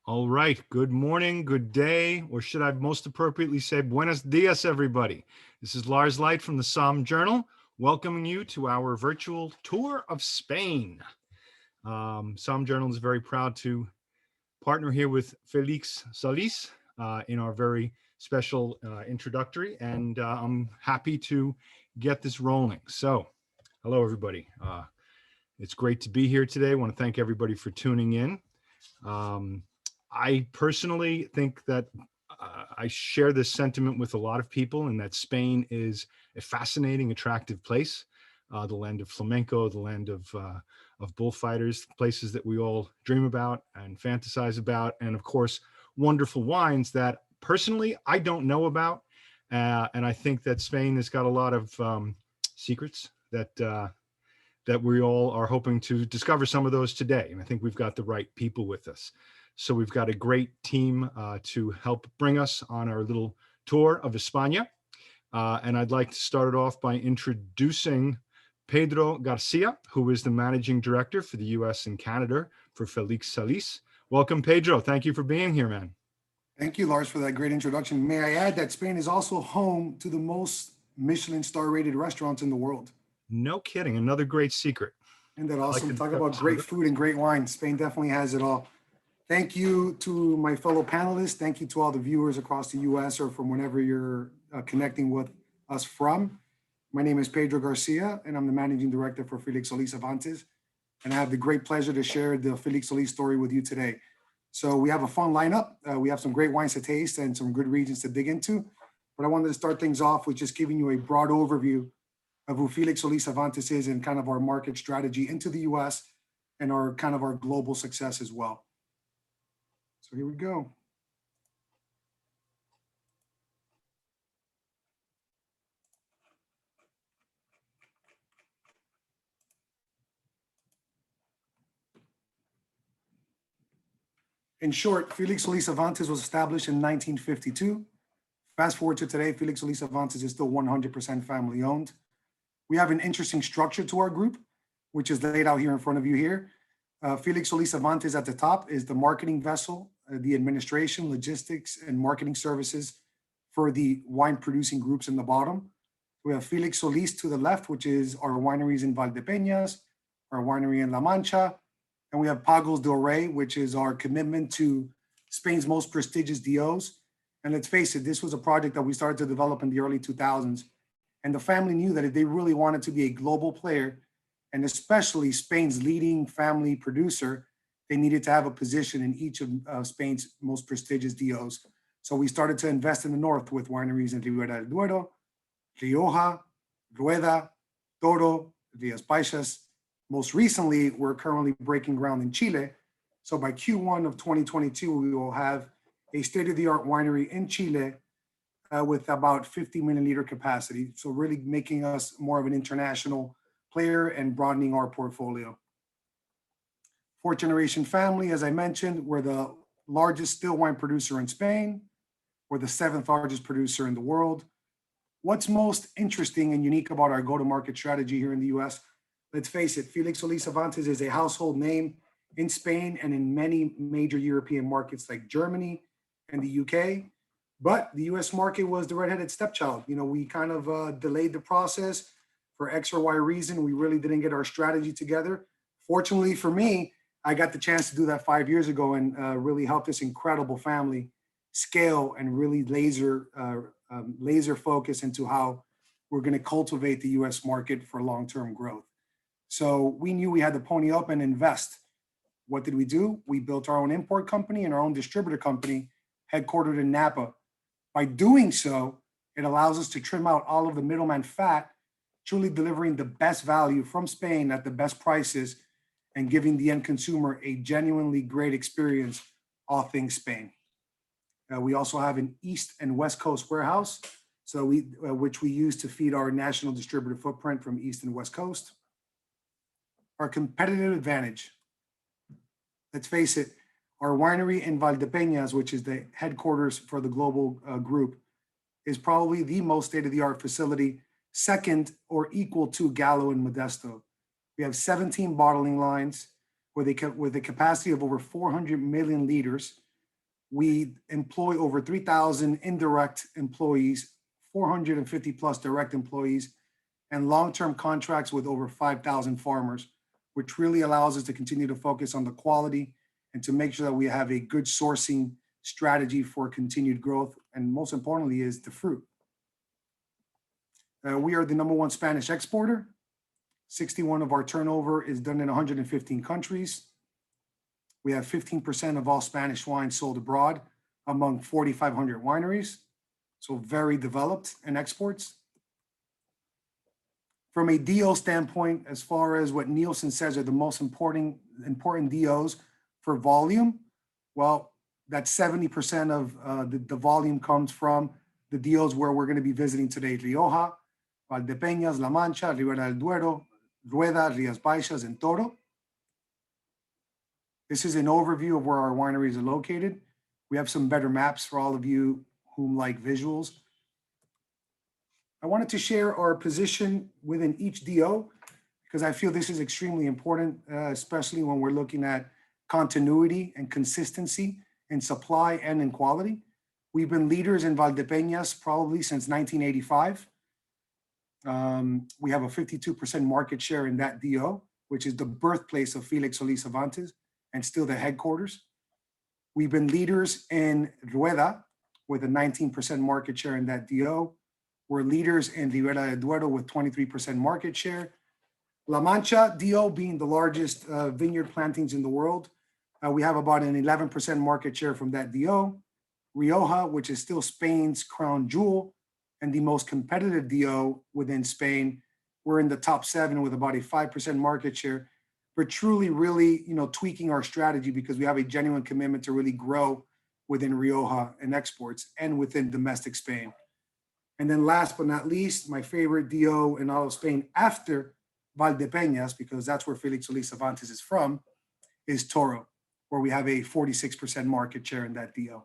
All right. Good morning, good day, or should I most appropriately say buenos dias, everybody. This is Lars Leicht from the SOMM Journal, welcoming you to our virtual tour of Spain. SOMM Journal is very proud to partner here with Félix Solís in our very special introductory, and I'm happy to get this rolling. So, hello, everybody. It's great to be here today. I want to thank everybody for tuning in. I personally think that I share this sentiment with a lot of people, and that Spain is a fascinating, attractive place, the land of flamenco, the land of bullfighters, places that we all dream about and fantasize about, and of course, wonderful wines that personally I don't know about, and I think that Spain has got a lot of secrets that we all are hoping to discover some of those today, and I think we've got the right people with us. So we've got a great team to help bring us on our little tour of España. And I'd like to start it off by introducing Pedro Garcia, who is the managing director for the US and Canada for Félix Solís. Welcome, Pedro. Thank you for being here, man. Thank you, Lars, for that great introduction. May I add that Spain is also home to the most Michelin star rated restaurants in the world. No kidding. Another great secret. And that awesome. Talk about great food and great wine. Spain definitely has it all. Thank you to my fellow panelists. Thank you to all the viewers across the US or from whenever you're connecting with us from. My name is Pedro Garcia, and I'm the managing director for Félix Solís Avantis. And I have the great pleasure to share the Félix Solís story with you today. So we have a fun lineup. We have some great wines to taste and some good regions to dig into. But I wanted to start things off with just giving you a broad overview of who Félix Solís Avantis is and kind of our market strategy into the US and our kind of our global success as well. So here we go. In short, Félix Solís Avantis was established in 1952. Fast forward to today, Félix Solís Avantis is still 100% family owned. We have an interesting structure to our group, which is laid out here in front of you here. Félix Solís Avantis at the top is the marketing vessel, the administration, logistics, and marketing services for the wine producing groups in the bottom. We have Félix Solís to the left, which is our wineries in Valdepenas, our winery in La Mancha, and we have Pagos Del Rey, which is our commitment to Spain's most prestigious DOs. And let's face it, this was a project that we started to develop in the early 2000s. And the family knew that if they really wanted to be a global player, and especially Spain's leading family producer, they needed to have a position in each of Spain's most prestigious DOs. So we started to invest in the north with wineries in Ribero Eduardo, Rioja, Rueda, Toro, Rías Baixas. Most recently, we're currently breaking ground in Chile. So by Q1 of 2022, we will have a state-of-the-art winery in Chile with about 50 million liter capacity. So really making us more of an international player and broadening our portfolio. Fourth generation family, as I mentioned, we're the largest still wine producer in Spain. We're the seventh largest producer in the world. What's most interesting and unique about our go-to-market strategy here in the US, let's face it, Félix Solís Avantis is a household name in Spain and in many major European markets like Germany and the UK. But the US market was the redheaded stepchild. You know, we kind of delayed the process for X or Y reason. We really didn't get our strategy together. Fortunately for me, I got the chance to do that 5 years ago and really help this incredible family scale and really laser focus into how we're going to cultivate the US market for long-term growth. So we knew we had to pony up and invest. What did we do? We built our own import company and our own distributor company headquartered in Napa. By doing so, it allows us to trim out all of the middleman fat, truly delivering the best value from Spain at the best prices and giving the end consumer a genuinely great experience, all things Spain. We also have an East and West Coast warehouse, so which we use to feed our national distributor footprint from East and West Coast. Our competitive advantage. Let's face it, our winery in Valdepenas, which is the headquarters for the global group, is probably the most state-of-the-art facility, second or equal to Gallo and Modesto. We have 17 bottling lines with a capacity of over 400 million liters. We employ over 3,000 indirect employees, 450 plus direct employees, and long-term contracts with over 5,000 farmers, which really allows us to continue to focus on the quality and to make sure that we have a good sourcing strategy for continued growth. And most importantly is the fruit. We are the #1 Spanish exporter. 61 of our turnover is done in 115 countries. We have 15% of all Spanish wine sold abroad among 4,500 wineries. So very developed in exports. From a DO standpoint, as far as what Nielsen says are the most important DOs for volume, well, that 70% of the volume comes from the DOs where we're going to be visiting today: Rioja, Valdepenas, La Mancha, Ribero Eduardo, Rueda, Rías Baixas, and Toro. This is an overview of where our wineries are located. We have some better maps for all of you who like visuals. I wanted to share our position within each DO because I feel this is extremely important, especially when we're looking at continuity and consistency in supply and in quality. We've been leaders in Valdepenas probably since 1985. We have a 52% market share in that DO, which is the birthplace of Félix Solís Avantis and still the headquarters. We've been leaders in Rueda with a 19% market share in that DO. We're leaders in Ribero Eduardo with 23% market share. La Mancha DO being the largest vineyard plantings in the world. We have about an 11% market share from that DO. Rioja, which is still Spain's crown jewel and the most competitive DO within Spain. We're in the top 7 with about a 5% market share, but truly really, tweaking our strategy because we have a genuine commitment to really grow within Rioja and exports and within domestic Spain. And then last but not least, my favorite DO in all of Spain after Valdepenas, because that's where Félix Solís Avantis is from, is Toro, where we have a 46% market share in that DO.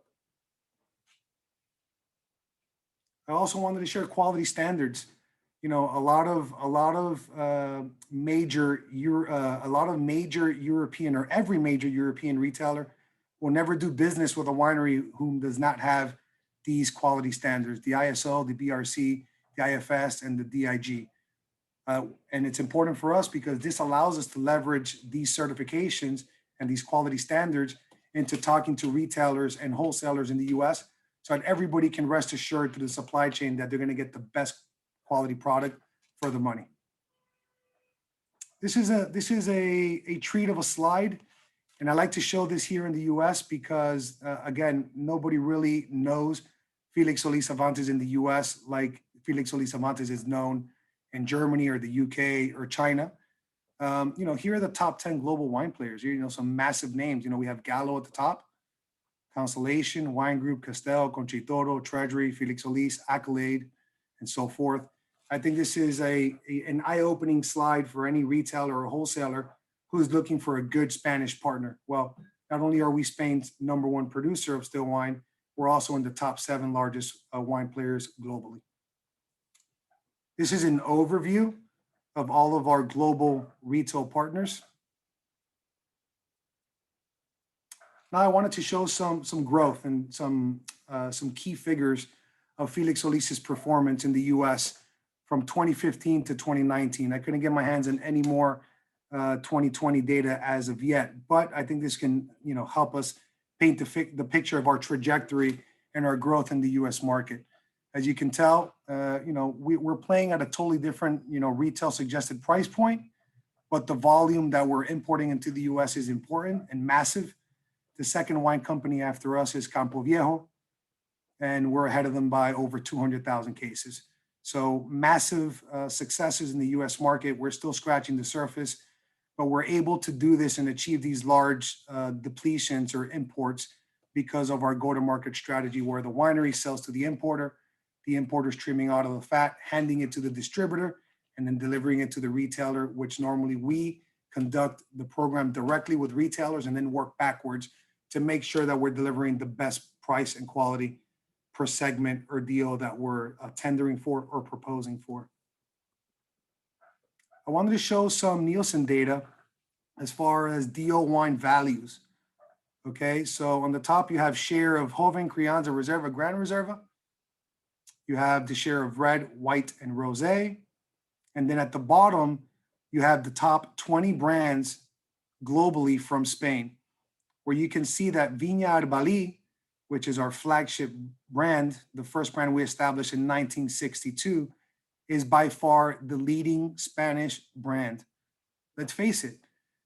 I also wanted to share quality standards. A lot of major European or every major European retailer will never do business with a winery whom does not have these quality standards: the ISO, the BRC, the IFS, and the DIG. And it's important for us because this allows us to leverage these certifications and these quality standards into talking to retailers and wholesalers in the US so that everybody can rest assured through the supply chain that they're going to get the best quality product for the money. This is a treat of a slide. And I like to show this here in the US because, again, nobody really knows Félix Solís Avantis in the US like Félix Solís Avantis is known in Germany or the UK or China. Here are the top 10 global wine players. Some massive names. We have Gallo at the top, Constellation, Wine Group, Castel, Conchitoro, Treasury, Félix Solís, Accolade, and so forth. I think this is an eye-opening slide for any retailer or wholesaler who's looking for a good Spanish partner. Well, not only are we Spain's #1 producer of still wine, we're also in the top 7 largest wine players globally. This is an overview of all of our global retail partners. Now I wanted to show some growth and some key figures of Félix Solís's performance in the US from 2015 to 2019. I couldn't get my hands on any more 2020 data as of yet, but I think this can help us paint the picture of our trajectory and our growth in the US market. As you can tell, we're playing at a totally different retail suggested price point, but the volume that we're importing into the US is important and massive. The second wine company after us is Campo Viejo, and we're ahead of them by over 200,000 cases. So massive successes in the US market. We're still scratching the surface, but we're able to do this and achieve these large depletions or imports because of our go-to-market strategy where the winery sells to the importer's trimming out of the fat, handing it to the distributor, and then delivering it to the retailer, which normally we conduct the program directly with retailers and then work backwards to make sure that we're delivering the best price and quality per segment or deal that we're tendering for or proposing for. I wanted to show some Nielsen data as far as DO wine values. Okay, so on the top, you have share of Joven, Crianza, Reserva, Gran Reserva. You have the share of red, white, and rosé. And then at the bottom, you have the top 20 brands globally from Spain, where you can see that Vineyard Bali, which is our flagship brand, the first brand we established in 1962, is by far the leading Spanish brand. Let's face it,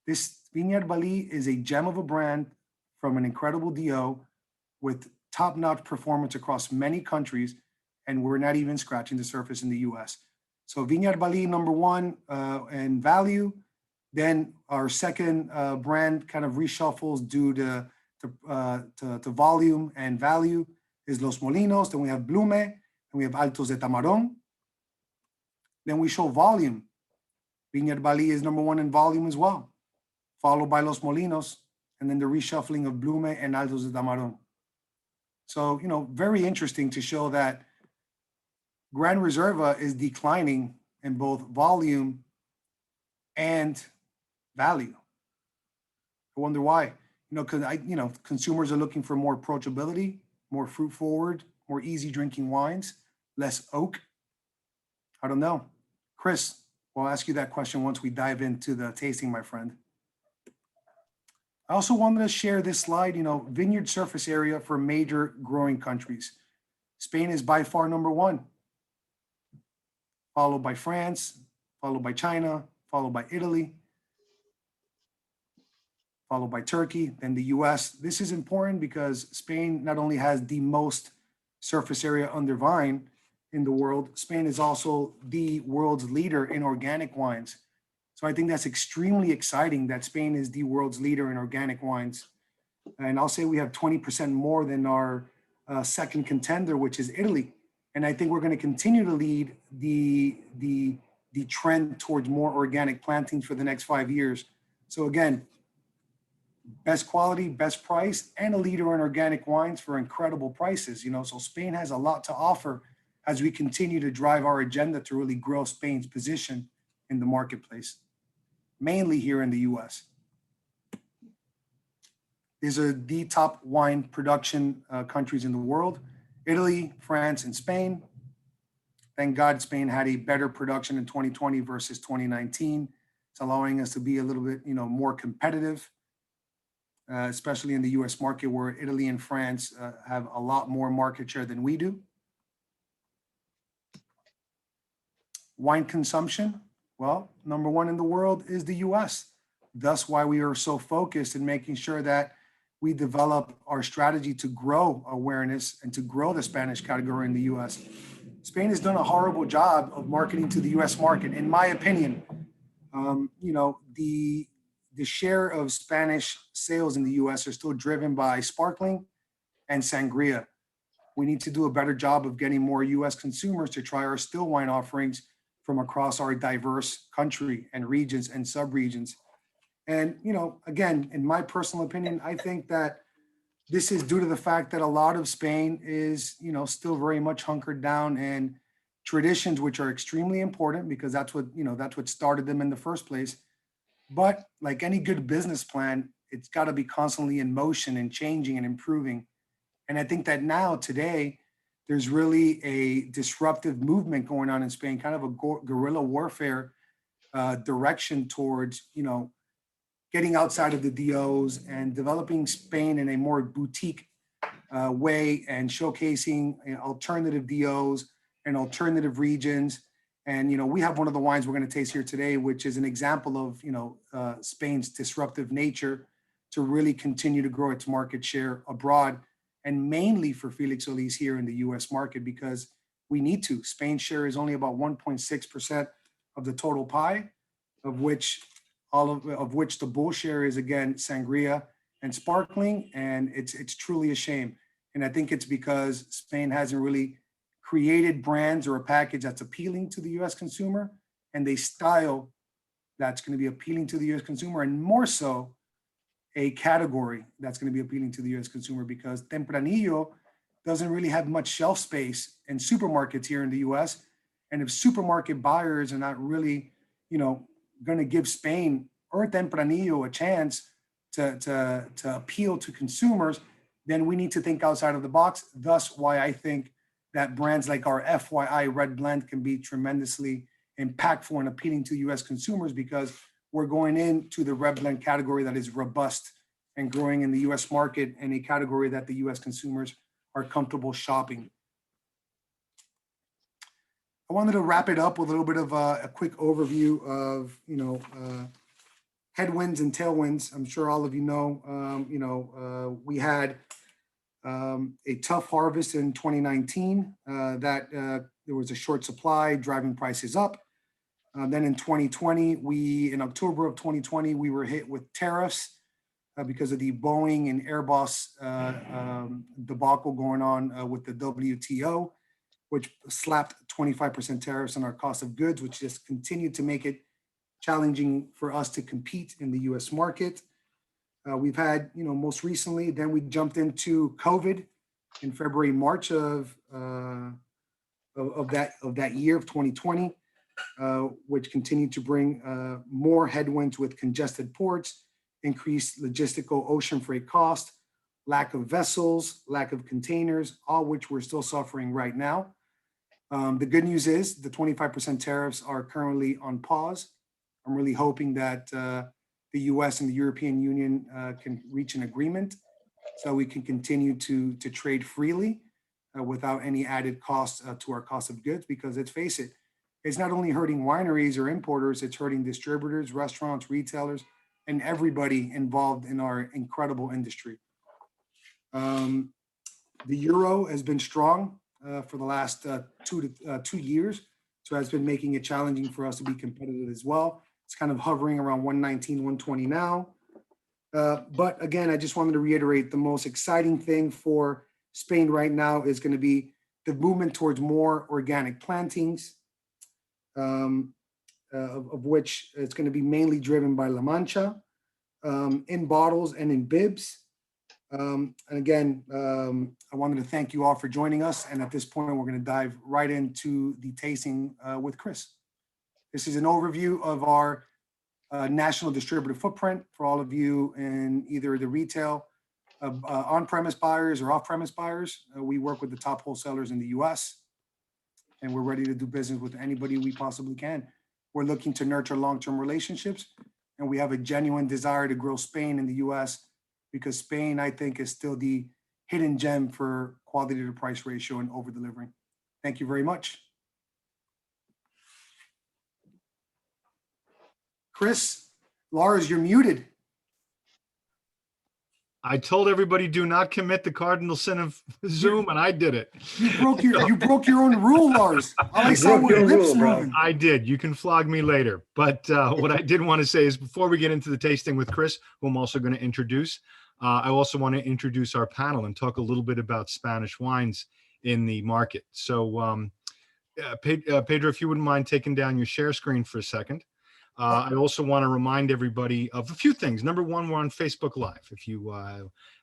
this Vineyard Bali is a gem of a brand from an incredible DO with top-notch performance across many countries, and we're not even scratching the surface in the US. So Vineyard Bali, number one in value. Then our second brand kind of reshuffles due to volume and value is Los Molinos. Then we have Blume, and we have Altos de Tamarón. Then we show volume. Vineyard Bali is number one in volume as well, followed by Los Molinos, and then the reshuffling of Blume and Altos de Tamarón. So, very interesting to show that Gran Reserva is declining in both volume and value. I wonder why. Because consumers are looking for more approachability, more fruit forward, more easy drinking wines, less oak. I don't know. Chris, we'll ask you that question once we dive into the tasting, my friend. I also wanted to share this slide, vineyard surface area for major growing countries. Spain is by far number one, followed by France, followed by China, followed by Italy, followed by Turkey, then the US. This is important because Spain not only has the most surface area under vine in the world, Spain is also the world's leader in organic wines. So I think that's extremely exciting that Spain is the world's leader in organic wines. And I'll say we have 20% more than our second contender, which is Italy. And I think we're going to continue to lead the trend towards more organic plantings for the next 5 years. So again, best quality, best price, and a leader in organic wines for incredible prices. So Spain has a lot to offer as we continue to drive our agenda to really grow Spain's position in the marketplace, mainly here in the US. These are the top wine production countries in the world: Italy, France, and Spain. Thank God Spain had a better production in 2020 versus 2019. It's allowing us to be a little bit, more competitive, especially in the US market, where Italy and France have a lot more market share than we do. Wine consumption, well, number one in the world is the US. Thus why we are so focused in making sure that we develop our strategy to grow awareness and to grow the Spanish category in the US. Spain has done a horrible job of marketing to the US market, in my opinion. The share of Spanish sales in the US are still driven by sparkling and sangria. We need to do a better job of getting more US consumers to try our still wine offerings from across our diverse country and regions and sub-regions. And, again, in my personal opinion, I think that this is due to the fact that a lot of Spain is, still very much hunkered down in traditions, which are extremely important because that's what started them in the first place. But like any good business plan, it's got to be constantly in motion and changing and improving. And I think that now, today, there's really a disruptive movement going on in Spain, kind of a guerrilla warfare direction towards, getting outside of the DOs and developing Spain in a more boutique way and showcasing alternative DOs and alternative regions. And, we have one of the wines we're going to taste here today, which is an example of, Spain's disruptive nature to really continue to grow its market share abroad, and mainly for Félix Solís here in the US market, because we need to. Spain's share is only about 1.6% of the total pie, of which the bull share is, again, sangria and sparkling, and it's truly a shame. And I think it's because Spain hasn't really created brands or a package that's appealing to the US consumer, and a style that's going to be appealing to the US consumer, and more so a category that's going to be appealing to the US consumer, because Tempranillo doesn't really have much shelf space in supermarkets here in the US. And if supermarket buyers are not really, going to give Spain or Tempranillo a chance to appeal to consumers, then we need to think outside of the box. Thus, why I think that brands like our FYI Red Blend can be tremendously impactful and appealing to U.S. consumers, because we're going into the red blend category that is robust and growing in the U.S. market, and a category that the U.S. consumers are comfortable shopping. I wanted to wrap it up with a little bit of a quick overview of, headwinds and tailwinds. I'm sure all of you know, we had a tough harvest in 2019 that there was a short supply driving prices up. Then in 2020, in October of 2020, we were hit with tariffs because of the Boeing and Airbus debacle going on with the WTO, which slapped 25% tariffs on our cost of goods, which just continued to make it challenging for us to compete in the US market. We've had, most recently, then we jumped into COVID in February, March of that year of 2020, which continued to bring more headwinds with congested ports, increased logistical ocean freight cost, lack of vessels, lack of containers, all which we're still suffering right now. The good news is the 25% tariffs are currently on pause. I'm really hoping that the US and the European Union can reach an agreement so we can continue to trade freely without any added cost to our cost of goods, because let's face it, it's not only hurting wineries or importers, it's hurting distributors, restaurants, retailers, and everybody involved in our incredible industry. The euro has been strong for the last 2 years, so has been making it challenging for us to be competitive as well. It's kind of hovering around 119, 120 now. But again, I just wanted to reiterate, the most exciting thing for Spain right now is going to be the movement towards more organic plantings, of which it's going to be mainly driven by La Mancha, in bottles and in bibs. And again, I wanted to thank you all for joining us. And at this point, we're going to dive right into the tasting with Chris. This is an overview of our national distributor footprint for all of you in either the retail, on-premise buyers or off-premise buyers. We work with the top wholesalers in the US, and we're ready to do business with anybody we possibly can. We're looking to nurture long-term relationships, and we have a genuine desire to grow Spain in the US, because Spain, I think, is still the hidden gem for quality to price ratio and over-delivering. Thank you very much. Chris, Lars, you're muted. I told everybody do not commit the cardinal sin of Zoom, and I did it. You broke your own rule, Lars. All I saw were lips moving. I did. You can flog me later. But what I did want to say is, before we get into the tasting with Chris, who I'm also going to introduce, I also want to introduce our panel and talk a little bit about Spanish wines in the market. So Pedro, if you wouldn't mind taking down your share screen for a second. I also want to remind everybody of a few things. Number one, we're on Facebook Live. If you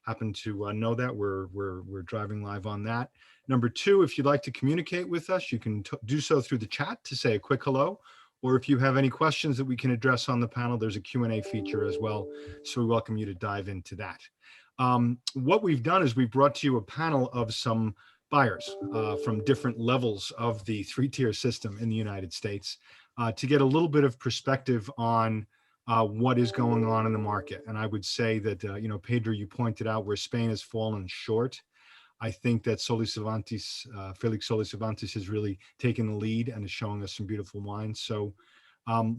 happen to know that, we're driving live on that. Number two, if you'd like to communicate with us, you can do so through the chat to say a quick hello. Or if you have any questions that we can address on the panel, there's a Q&A feature as well. So we welcome you to dive into that. What we've done is we brought to you a panel of some buyers from different levels of the three-tier system in the United States. To get a little bit of perspective on what is going on in the market. And I would say that, Pedro, you pointed out where Spain has fallen short. I think that Solís Avantis, Félix Solís Avantis has really taken the lead and is showing us some beautiful wines. So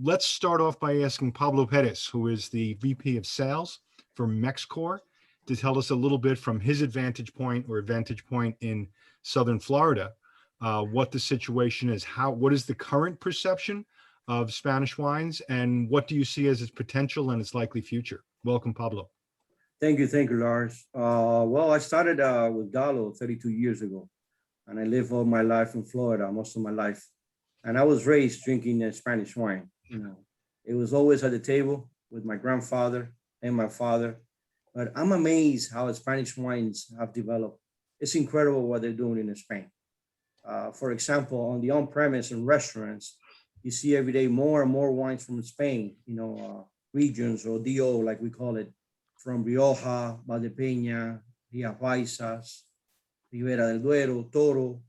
let's start off by asking Pablo Perez, who is the VP of Sales for Mexcor, to tell us a little bit from his vantage point in Southern Florida, what the situation is, what is the current perception of Spanish wines, and what do you see as its potential and its likely future? Welcome, Pablo. Thank you, Lars. Well, I started with Gallo 32 years ago, and I lived all my life in Florida, most of my life. And I was raised drinking Spanish wine. It was always at the table with my grandfather and my father. But I'm amazed how Spanish wines have developed. It's incredible what they're doing in Spain. For example, on the on-premise and restaurants, you see every day more and more wines from Spain, regions or DO, like we call it, from Rioja, Valdepenas, Rioja, Ribera del Duero, Toro,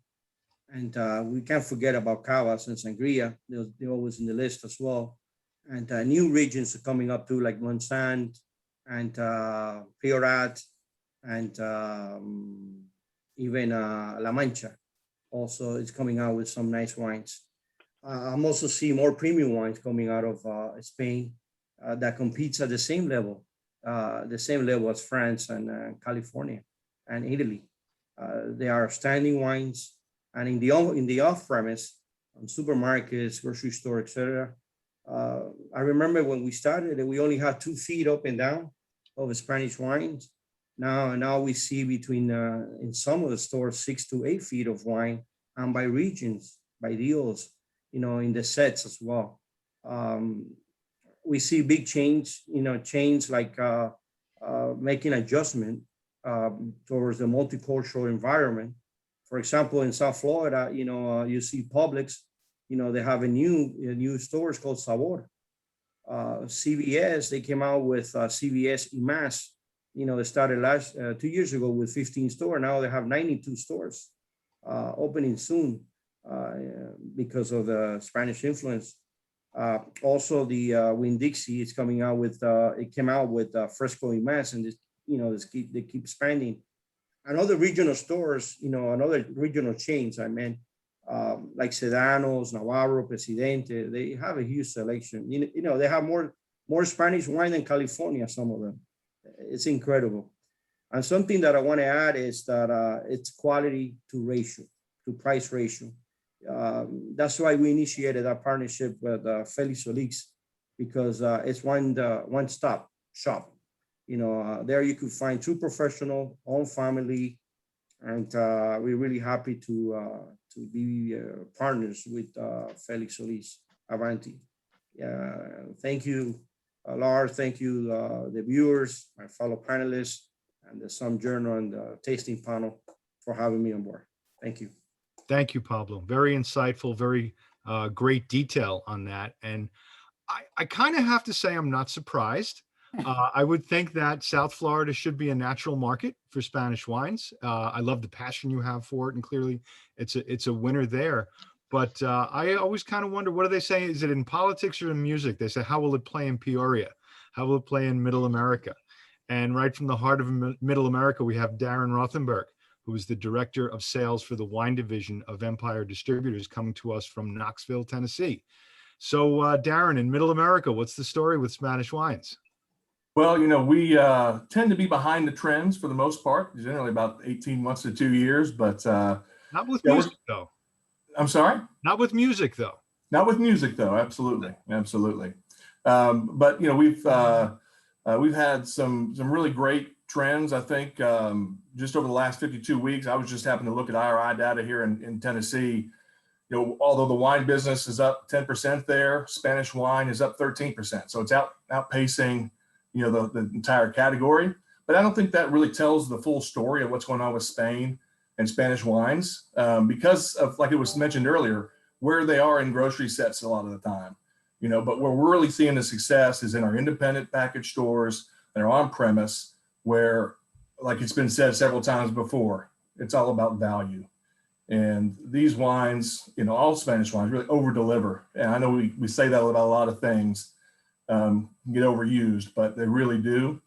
and we can't forget about Cavas and Sangria. They're always in the list as well. And new regions are coming up too, like Monsanto and Priorat, and even La Mancha. Also, is coming out with some nice wines. I'm also seeing more premium wines coming out of Spain that competes at the same level as France and California and Italy. They are standing wines, and in the off-premise, on supermarkets, grocery store, etc. I remember when we started, we only had 2 feet up and down of Spanish wines. Now we see between in some of the stores 6 to 8 feet of wine, and by regions, by deals, in the sets as well. We see big chains like making adjustment towards the multicultural environment. For example, in South Florida, you see Publix, they have a new stores called Sabor. CVS, they came out with CVS Imas. They started 2 years ago with 15 stores. Now they have 92 stores opening soon because of the Spanish influence. Also, the Winn-Dixie is coming out with, it came out with Fresco Imas, and they keep expanding. And other regional stores, another regional chains, like Sedanos, Navarro, Presidente, they have a huge selection. They have more Spanish wine than California, some of them. It's incredible. And something that I want to add is that it's quality to price ratio. That's why we initiated our partnership with Félix Solís, because it's one-stop shop. There you could find true professional, own family, and we're really happy to be partners with Félix Solís Avantis. Thank you, Lars. Thank you, the viewers, my fellow panelists, and the SOMM Journal and the tasting panel for having me on board. Thank you. Thank you, Pablo. Very insightful, very great detail on that. And I kind of have to say I'm not surprised. I would think that South Florida should be a natural market for Spanish wines. I love the passion you have for it, and clearly it's a winner there. But I always kind of wonder, what do they say? Is it in politics or in music? They say, how will it play in Peoria? How will it play in Middle America? And right from the heart of Middle America, we have Darren Rothenberg, who is the director of sales for the wine division of Empire Distributors, coming to us from Knoxville, Tennessee. So Darren, in Middle America, what's the story with Spanish wines? Well, we tend to be behind the trends for the most part, generally about 18 months to 2 years, but not with music though. I'm sorry? Not with music though. Not with music though. Absolutely. Absolutely. But we've had some really great trends. I think just over the last 52 weeks, I was just happening to look at IRI data here in Tennessee. Although the wine business is up 10% there, Spanish wine is up 13%. So it's outpacing, the entire category. But I don't think that really tells the full story of what's going on with Spain and Spanish wines because of, like it was mentioned earlier, where they are in grocery sets a lot of the time. But where we're really seeing the success is in our independent package stores that are on premise, where, like it's been said several times before, it's all about value. And these wines, all Spanish wines really over deliver. And I know we say that about a lot of things, get overused, but they really do.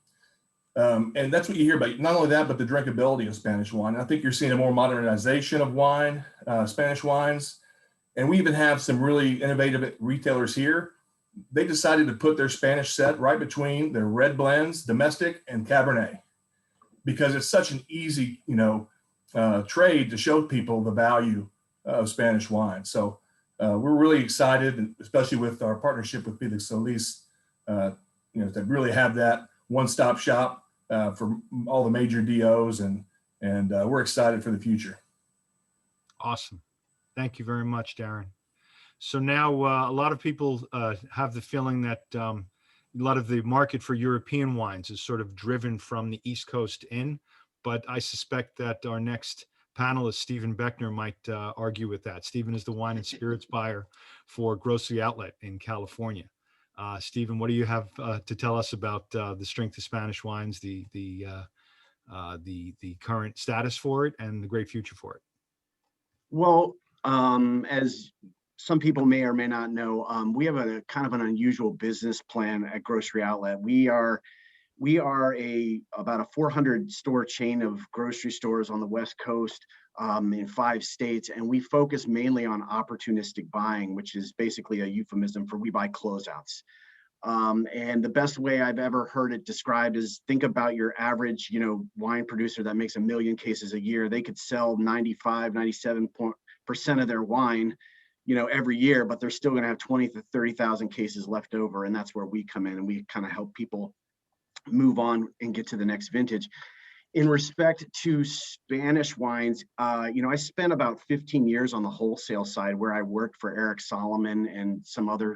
And that's what you hear about. Not only that, but the drinkability of Spanish wine. I think you're seeing a more modernization of wine, Spanish wines. And we even have some really innovative retailers here. They decided to put their Spanish set right between their red blends, domestic and Cabernet, because it's such an easy, trade to show people the value of Spanish wine. So we're really excited, and especially with our partnership with Félix Solís, to really have that one-stop shop for all the major DOs, and we're excited for the future. Awesome. Thank you very much, Darren. So now a lot of people have the feeling that a lot of the market for European wines is sort of driven from the East Coast in, but I suspect that our next panelist, Stephen Beckner, might argue with that. Stephen is the wine and spirits buyer for Grocery Outlet in California. Stephen, what do you have to tell us about the strength of Spanish wines, the current status for it, and the great future for it? Well, as some people may or may not know, we have a kind of an unusual business plan at Grocery Outlet. We are about a 400 store chain of grocery stores on the West Coast, in 5 states, and we focus mainly on opportunistic buying, which is basically a euphemism for we buy closeouts. And the best way I've ever heard it described is, think about your average, wine producer that makes 1 million cases a year. They could sell 97% of their wine, every year, but they're still going to have 20 to 30,000 cases left over. And that's where we come in, and we kind of help people move on and get to the next vintage. In respect to Spanish wines, I spent about 15 years on the wholesale side, where I worked for Eric Solomon and some other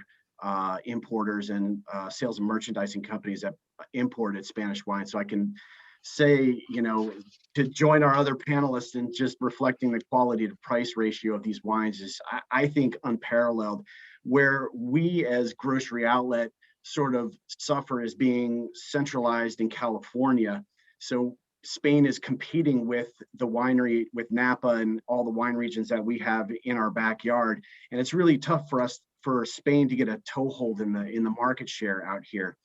importers and sales and merchandising companies that imported Spanish wine. So I can say, to join our other panelists in just reflecting the quality to price ratio of these wines is, I think, unparalleled. Where we as Grocery Outlet sort of suffer as being centralized in California. So Spain is competing with the winery, with Napa and all the wine regions that we have in our backyard. And it's really tough for Spain to get a toehold in the market share out here.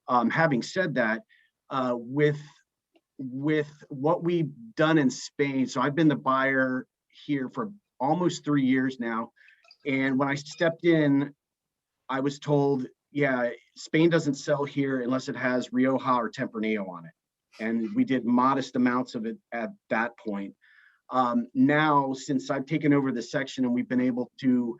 Having said that, with what we've done in Spain, so I've been the buyer here for almost 3 years now. And when I stepped in, I was told, yeah, Spain doesn't sell here unless it has Rioja or Tempranillo on it. And we did modest amounts of it at that point. Now, since I've taken over the section and we've been able to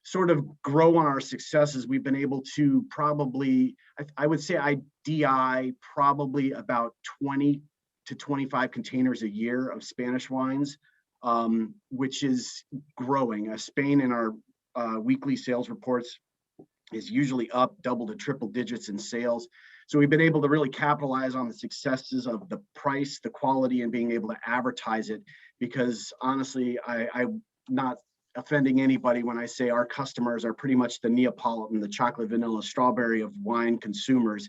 sort of grow on our successes, we've been able to probably, I would say I DI probably about 20 to 25 containers a year of Spanish wines, which is growing. Spain in our weekly sales reports is usually up double to triple digits in sales. So we've been able to really capitalize on the successes of the price, the quality, and being able to advertise it. Because honestly, I'm not offending anybody when I say our customers are pretty much the Neapolitan, the chocolate, vanilla, strawberry of wine consumers.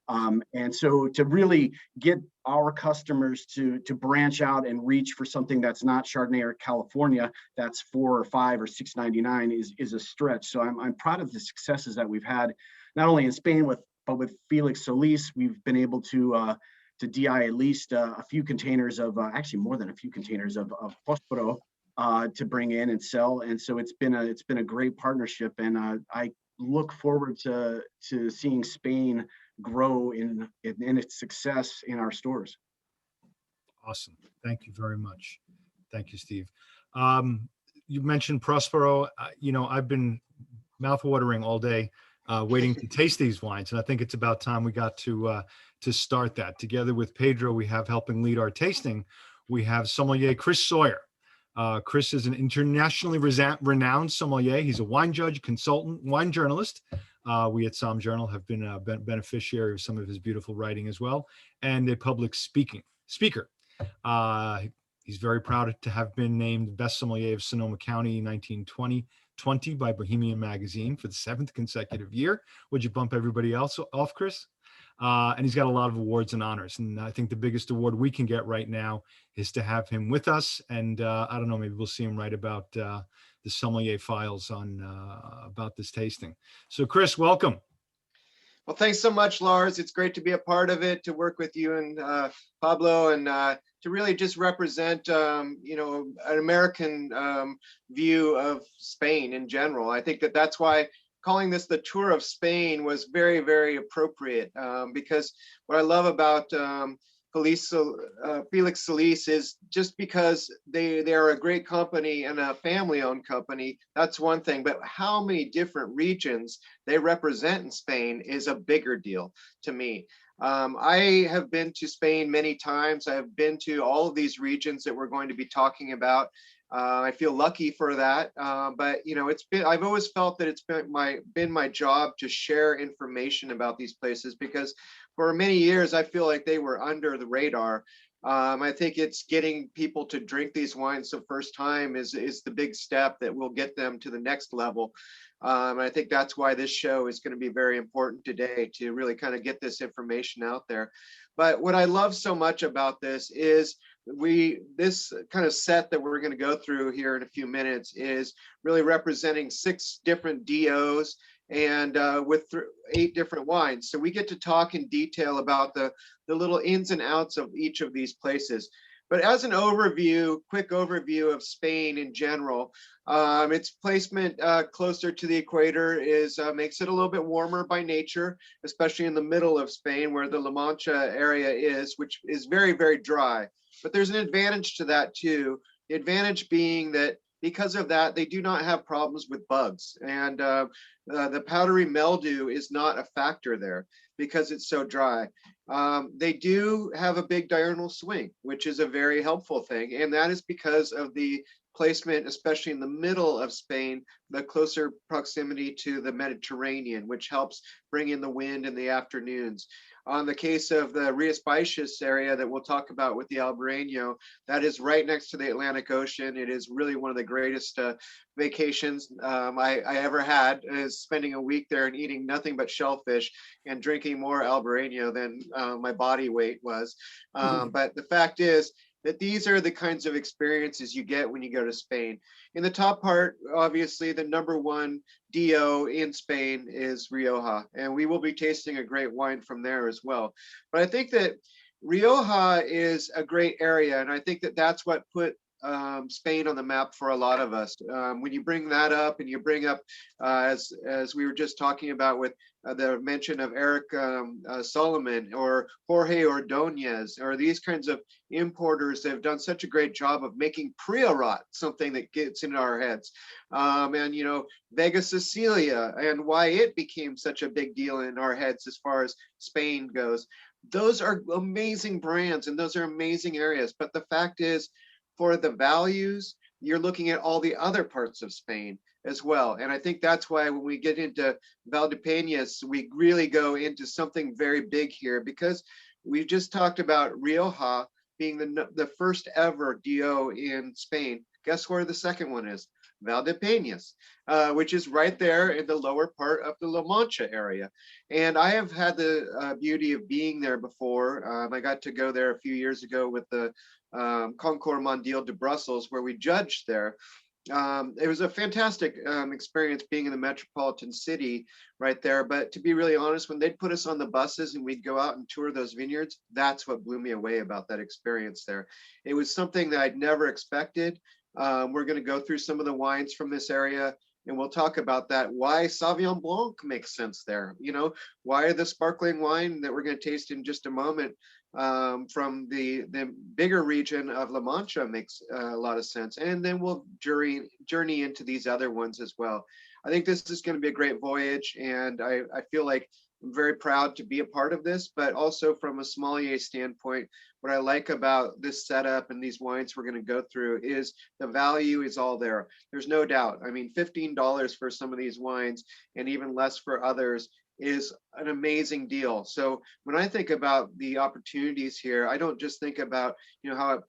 And so to really get our customers to branch out and reach for something that's not Chardonnay or California, that's $4 or $5 or $6.99 is a stretch. So I'm proud of the successes that we've had, not only in Spain but with Félix Solís. We've been able to DI at least a few containers of actually more than a few containers of Prospero to bring in and sell. And so it's been a great partnership, and I look forward to seeing Spain grow in its success in our stores. Awesome. Thank you very much. Thank you, Steve. You mentioned Prospero. I've been mouthwatering all day waiting to taste these wines, and I think it's about time we got to start that. Together with Pedro, we have helping lead our tasting. We have sommelier Chris Sawyer. Chris is an internationally renowned sommelier. He's a wine judge, consultant, wine journalist. We at SOMM Journal have been a beneficiary of some of his beautiful writing as well, and a public speaker. He's very proud to have been named Best Sommelier of Sonoma County 1920 by Bohemian Magazine for the 7th consecutive year. Would you bump everybody else off, Chris? And he's got a lot of awards and honors. And I think the biggest award we can get right now is to have him with us. And I don't know, maybe we'll see him write about the sommelier files on about this tasting. So Chris, welcome. Well, thanks so much, Lars. It's great to be a part of it, to work with you and Pablo, and to really just represent, an American view of Spain in general. I think that's why calling this the Tour of Spain was very, very appropriate, because what I love about Felix Solís is just because they are a great company and a family-owned company, that's one thing, but how many different regions they represent in Spain is a bigger deal to me. I have been to Spain many times. I have been to all of these regions that we're going to be talking about. I feel lucky for that, but I've always felt that it's been my job to share information about these places, because for many years I feel like they were under the radar I think it's getting people to drink these wines the first time is the big step that will get them to the next level. I think that's why this show is going to be very important today, to really kind of get this information out there. But what I love so much about this is this kind of set that we're going to go through here in a few minutes is really representing 6 different DOs and with 8 different wines. So we get to talk in detail about the little ins and outs of each of these places. But as an overview, quick overview of Spain in general, its placement closer to the equator makes it a little bit warmer by nature, especially in the middle of Spain where the La Mancha area is, which is very, very dry. But there's an advantage to that too. The advantage being that because of that, they do not have problems with bugs. And the powdery mildew is not a factor there because it's so dry. They do have a big diurnal swing, which is a very helpful thing. And that is because of the placement, especially in the middle of Spain, the closer proximity to the Mediterranean, which helps bring in the wind in the afternoons. On the case of the Rías Baixas area that we'll talk about with the Albarreño, that is right next to the Atlantic Ocean. It is really one of the greatest vacations I ever had, is spending a week there and eating nothing but shellfish and drinking more Albarreño than my body weight was. But the fact is that these are the kinds of experiences you get when you go to Spain. In the top part, obviously, the #1 DO in Spain is Rioja, and we will be tasting a great wine from there as well. But I think that Rioja is a great area, and I think that that's what put Spain on the map for a lot of us. When you bring that up, and you bring up, as we were just talking about with the mention of Eric Solomon or Jorge Ordonez, or these kinds of importers that have done such a great job of making Priorat something that gets into our heads. And, you know, Vega Sicilia and why it became such a big deal in our heads as far as Spain goes. Those are amazing brands and those are amazing areas. But the fact is, for the values, you're looking at all the other parts of Spain as well. And I think that's why when we get into Valdepenas, we really go into something very big here, because we just talked about Rioja being the first ever DO in Spain. Guess where the second one is? Valdepenas, which is right there in the lower part of the La Mancha area. And I have had the beauty of being there before. I got to go there a few years ago with the Concours Mondial de Brussels, where we judged there. It was a fantastic experience being in the metropolitan city right there. But to be really honest, when they'd put us on the buses and we'd go out and tour those vineyards, that's what blew me away about that experience there. It was something that I'd never expected. We're going to go through some of the wines from this area, and we'll talk about that. Why Sauvignon Blanc makes sense there. You know, why the sparkling wine that we're going to taste in just a moment from the bigger region of La Mancha makes a lot of sense. And then we'll journey into these other ones as well. I think this is going to be a great voyage, and I feel like I'm very proud to be a part of this, but also from a sommelier standpoint, what I like about this setup and these wines we're going to go through is the value is all there. There's no doubt. I mean, $15 for some of these wines and even less for others is an amazing deal. So when I think about the opportunities here, I don't just think about, you know, how it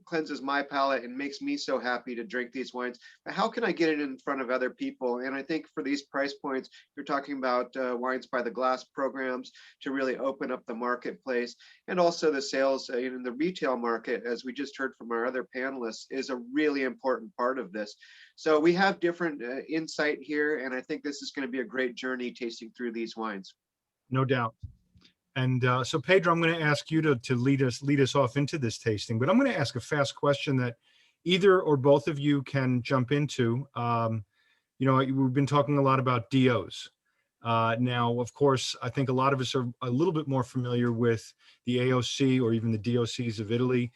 cleanses my palate and makes me so happy to drink these wines, but how can I get it in front of other people? And I think for these price points, you're talking about wines by the glass programs to really open up the marketplace, and also the sales in the retail market, as we just heard from our other panelists, is a really important part of this. So we have different insight here, and I think this is going to be a great journey tasting through these wines. No doubt. And so, Pedro, I'm going to ask you to lead us off into this tasting, but I'm going to ask a fast question that either or both of you can jump into. You know, we've been talking a lot about DOs. Now, of course, I think a lot of us are a little bit more familiar with the AOC or even the DOCs of Italy.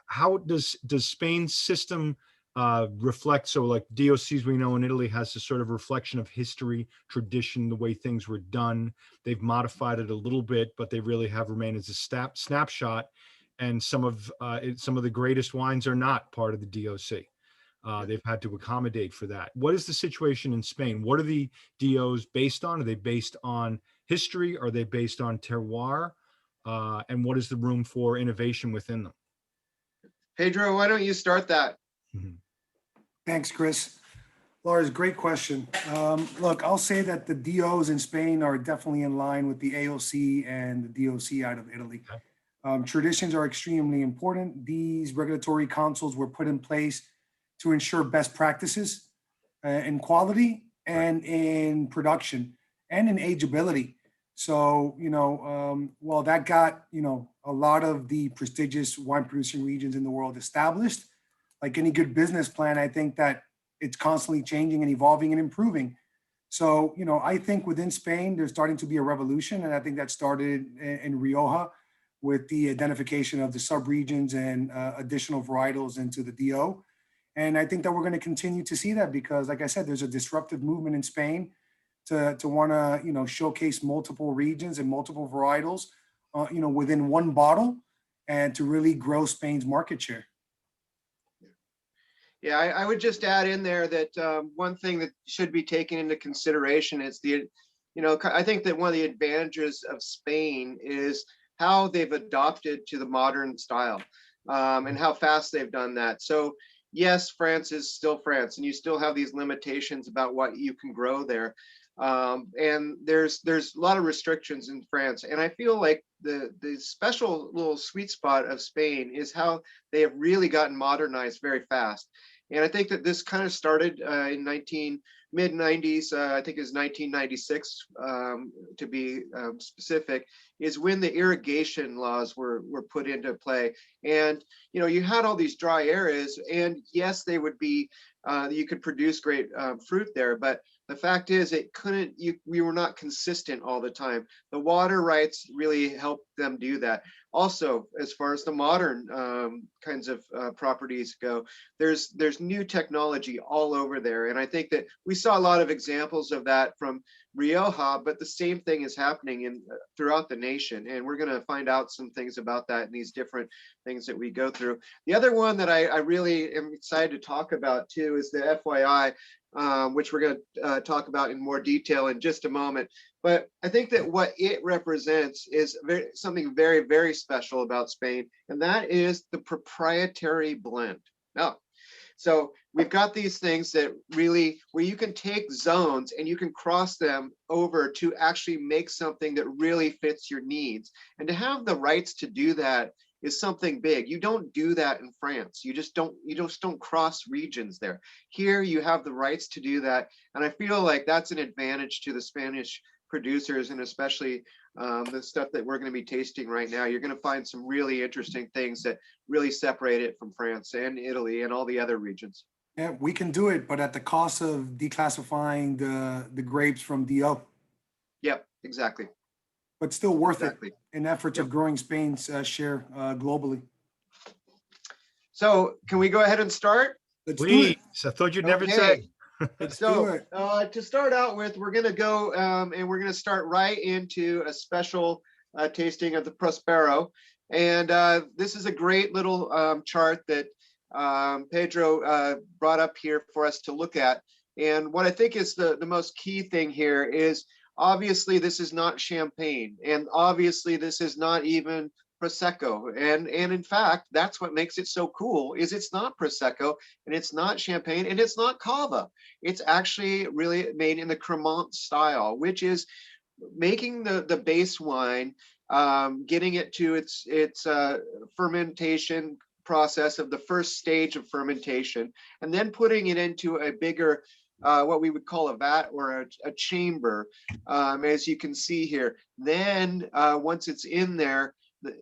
How does Spain's system reflect? So like DOCs we know in Italy has this sort of reflection of history, tradition, the way things were done. They've modified it a little bit, but they really have remained as a snapshot. And some of the greatest wines are not part of the DOC. They've had to accommodate for that. What is the situation in Spain? What are the DOs based on? Are they based on history? Are they based on terroir? and what is the room for innovation within them? Pedro, why don't you start that? Mhm. Thanks, Chris. Lars, great question. Look, I'll say that the DOs in Spain are definitely in line with the AOC and the DOC out of Italy. Okay. Traditions are extremely important. These regulatory councils were put in place to ensure best practices in quality and in production and in ageability. So, while that got, a lot of the prestigious wine producing regions in the world established, like any good business plan, I think that it's constantly changing and evolving and improving. So, I think within Spain, there's starting to be a revolution. And I think that started in Rioja with the identification of the subregions and additional varietals into the DO. And I think that we're going to continue to see that because, like I said, there's a disruptive movement in Spain to want to, showcase multiple regions and multiple varietals, within one bottle and to really grow Spain's market share. Yeah, I would just add in there that one thing that should be taken into consideration is I think that one of the advantages of Spain is how they've adopted to the modern style and how fast they've done that. So yes, France is still France, and you still have these limitations about what you can grow there. And there's a lot of restrictions in France. And I feel like the special little sweet spot of Spain is how they have really gotten modernized very fast. And I think that this kind of started in mid-90s, I think it was 1996 to be specific, is when the irrigation laws were put into play. And, you had all these dry areas, and yes, they would be, you could produce great fruit there, but the fact is we were not consistent all the time. The water rights really helped them do that. Also, as far as the modern kinds of properties go, there's new technology all over there. And I think that we saw a lot of examples of that from Rioja, but the same thing is happening throughout the nation. And we're going to find out some things about that in these different things that we go through. The other one that I really am excited to talk about too is the FYI, which we're going to talk about in more detail in just a moment. But I think that what it represents is something very, very special about Spain, and that is the proprietary blend. Now, so we've got these things that really, where you can take zones and you can cross them over to actually make something that really fits your needs. And to have the rights to do that is something big. You don't do that in France. You just don't cross regions there. Here you have the rights to do that. And I feel like that's an advantage to the Spanish producers, and especially the stuff that we're going to be tasting right now. You're going to find some really interesting things that really separate it from France and Italy and all the other regions. Yeah, we can do it, but at the cost of declassifying the grapes from DO. Yep, exactly. But still worth Exactly. it in efforts of growing Spain's share globally. So can we go ahead and start? Let's do Please, it. I thought you'd never Okay. say. Let's do So it. to start out with, we're going to go and we're going to start right into a special tasting of the Prospero. And this is a great little chart that Pedro brought up here for us to look at. And what I think is the most key thing here is, obviously this is not champagne, and obviously this is not even Prosecco. And in fact, that's what makes it so cool, is it's not Prosecco, and it's not champagne, and it's not Cava. It's actually really made in the Cremant style, which is making the base wine, getting it to its fermentation process of the first stage of fermentation, and then putting it into a bigger what we would call a vat or a chamber, as you can see here. Then once it's in there,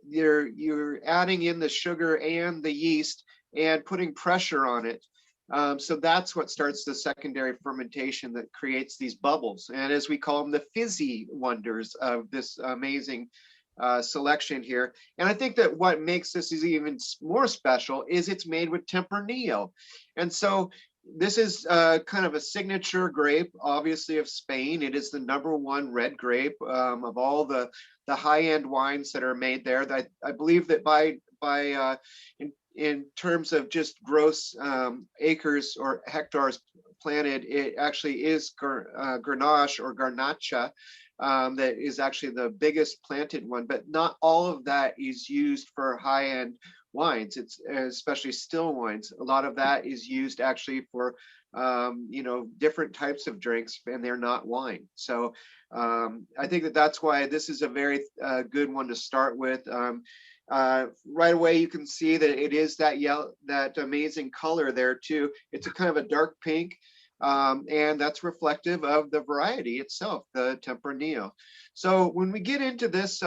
you're adding in the sugar and the yeast and putting pressure on it. So that's what starts the secondary fermentation that creates these bubbles. And as we call them, the fizzy wonders of this amazing selection here. And I think that what makes this is even more special is it's made with Tempranillo. And so this is kind of a signature grape, obviously, of Spain. It is the #1 red grape of all the high-end wines that are made there. I believe that in terms of just gross acres or hectares planted, it actually is Grenache or Garnacha. that is actually the biggest planted one, but not all of that is used for high-end wines. It's especially still wines. A lot of that is used actually for different types of drinks, and they're not wine. So I think that that's why this is a very good one to start with. Right away, you can see that it is that yellow, that amazing color there too. It's a kind of a dark pink, and that's reflective of the variety itself, the Tempranillo. So when we get into this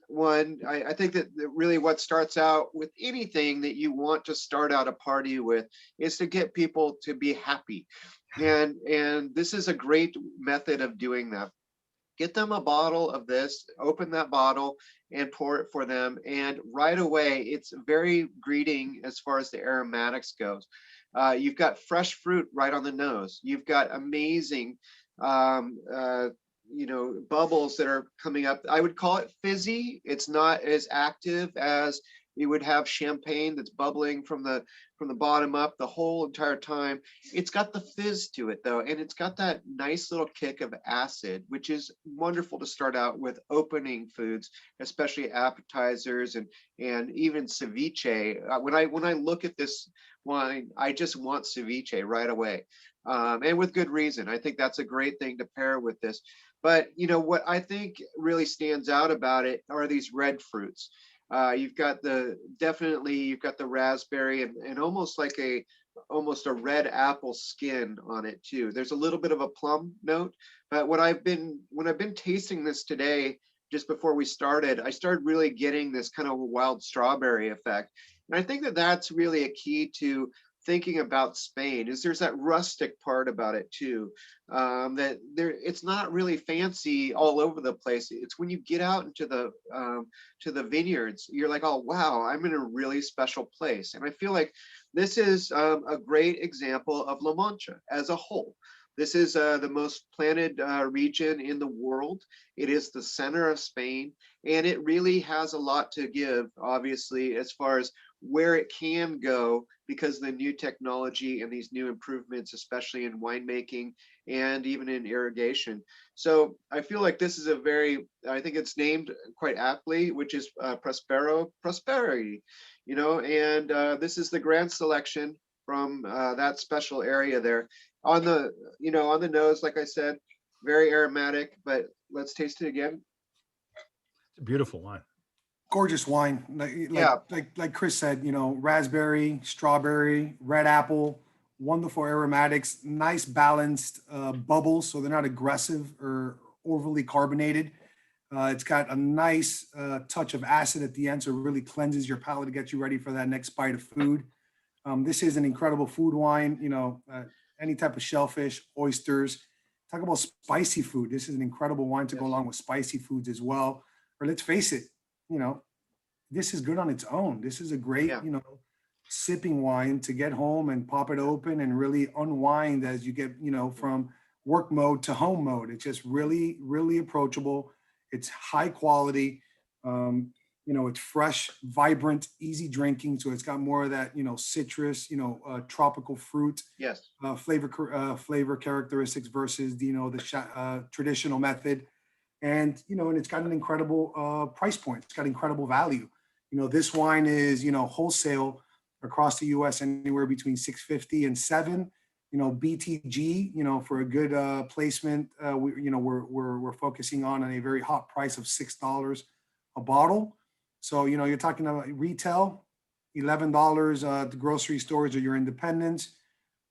one, I think that really what starts out with anything that you want to start out a party with is to get people to be happy. And this is a great method of doing that. Get them a bottle of this, open that bottle and pour it for them. And right away, it's very greeting as far as the aromatics goes. You've got fresh fruit right on the nose. You've got amazing bubbles that are coming up. I would call it fizzy. It's not as active as you would have champagne that's bubbling from the bottom up the whole entire time. It's got the fizz to it though, and it's got that nice little kick of acid, which is wonderful to start out with opening foods, especially appetizers and even ceviche. When I look at this wine, I just want ceviche right away, and with good reason. I think that's a great thing to pair with this. But what I think really stands out about it are these red fruits. You've got the raspberry and almost like a red apple skin on it too. There's a little bit of a plum note, but when I've been tasting this today, just before we started, I started really getting this kind of wild strawberry effect. And I think that that's really a key to thinking about Spain, is there's that rustic part about it too, that it's not really fancy all over the place. It's when you get out into the vineyards, you're like, oh wow, I'm in a really special place. And I feel like this is a great example of La Mancha as a whole. This is the most planted region in the world. It is the center of Spain, and it really has a lot to give, obviously, as far as where it can go because of the new technology and these new improvements, especially in winemaking and even in irrigation. So I feel like this is I think it's named quite aptly, which is prosperity, and this is the grand selection from that special area there. On the nose, like I said, very aromatic, but let's taste it again. It's a beautiful wine. Gorgeous wine. Like Chris said, raspberry, strawberry, red apple, wonderful aromatics, nice balanced bubbles, so they're not aggressive or overly carbonated. It's got a nice touch of acid at the end, so it really cleanses your palate to get you ready for that next bite of food. This is an incredible food wine, any type of shellfish, oysters. Talk about spicy food. This is an incredible wine to go along with spicy foods as well. Or let's face it, this is good on its own. This is a great, sipping wine to get home and pop it open and really unwind as you get, from work mode to home mode. It's just really, really approachable. It's high quality. It's fresh, vibrant, easy drinking. So it's got more of that, citrus, tropical fruit, flavor characteristics versus, the traditional method. And, and it's got an incredible price point. It's got incredible value. This wine is, wholesale across the US anywhere between $6.50 and $7. BTG, for a good placement, we're focusing on a very hot price of $6 a bottle. So, you're talking about retail, $11 at the grocery stores or your independents,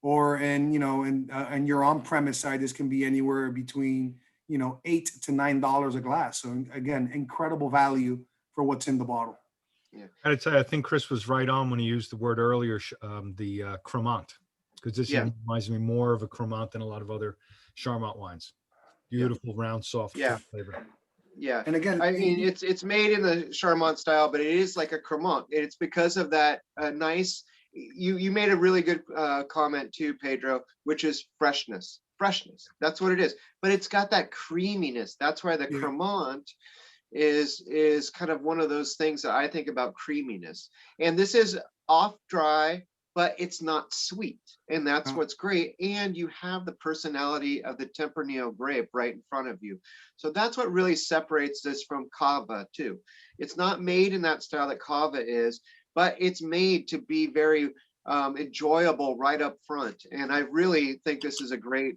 or and your on-premise side, this can be anywhere between, $8 to $9 a glass. So again, incredible value for what's in the bottle. Yeah, I'd say I think Chris was right on when he used the word earlier, the Cremant, because this reminds me more of a Cremant than a lot of other Charmant wines. Beautiful, round, soft flavor. Yeah, and again, I mean, it's made in the Charmant style, but it is like a Cremant. It's because of that nice. You made a really good comment too, Pedro, which is freshness. That's what it is. But it's got that creaminess. That's why the Cremant is kind of one of those things that I think about creaminess. And this is off dry, but it's not sweet. And that's what's great. And you have the personality of the Tempranillo grape right in front of you. So that's what really separates this from Cava too. It's not made in that style that Cava is, but it's made to be very enjoyable right up front. And I really think this is a great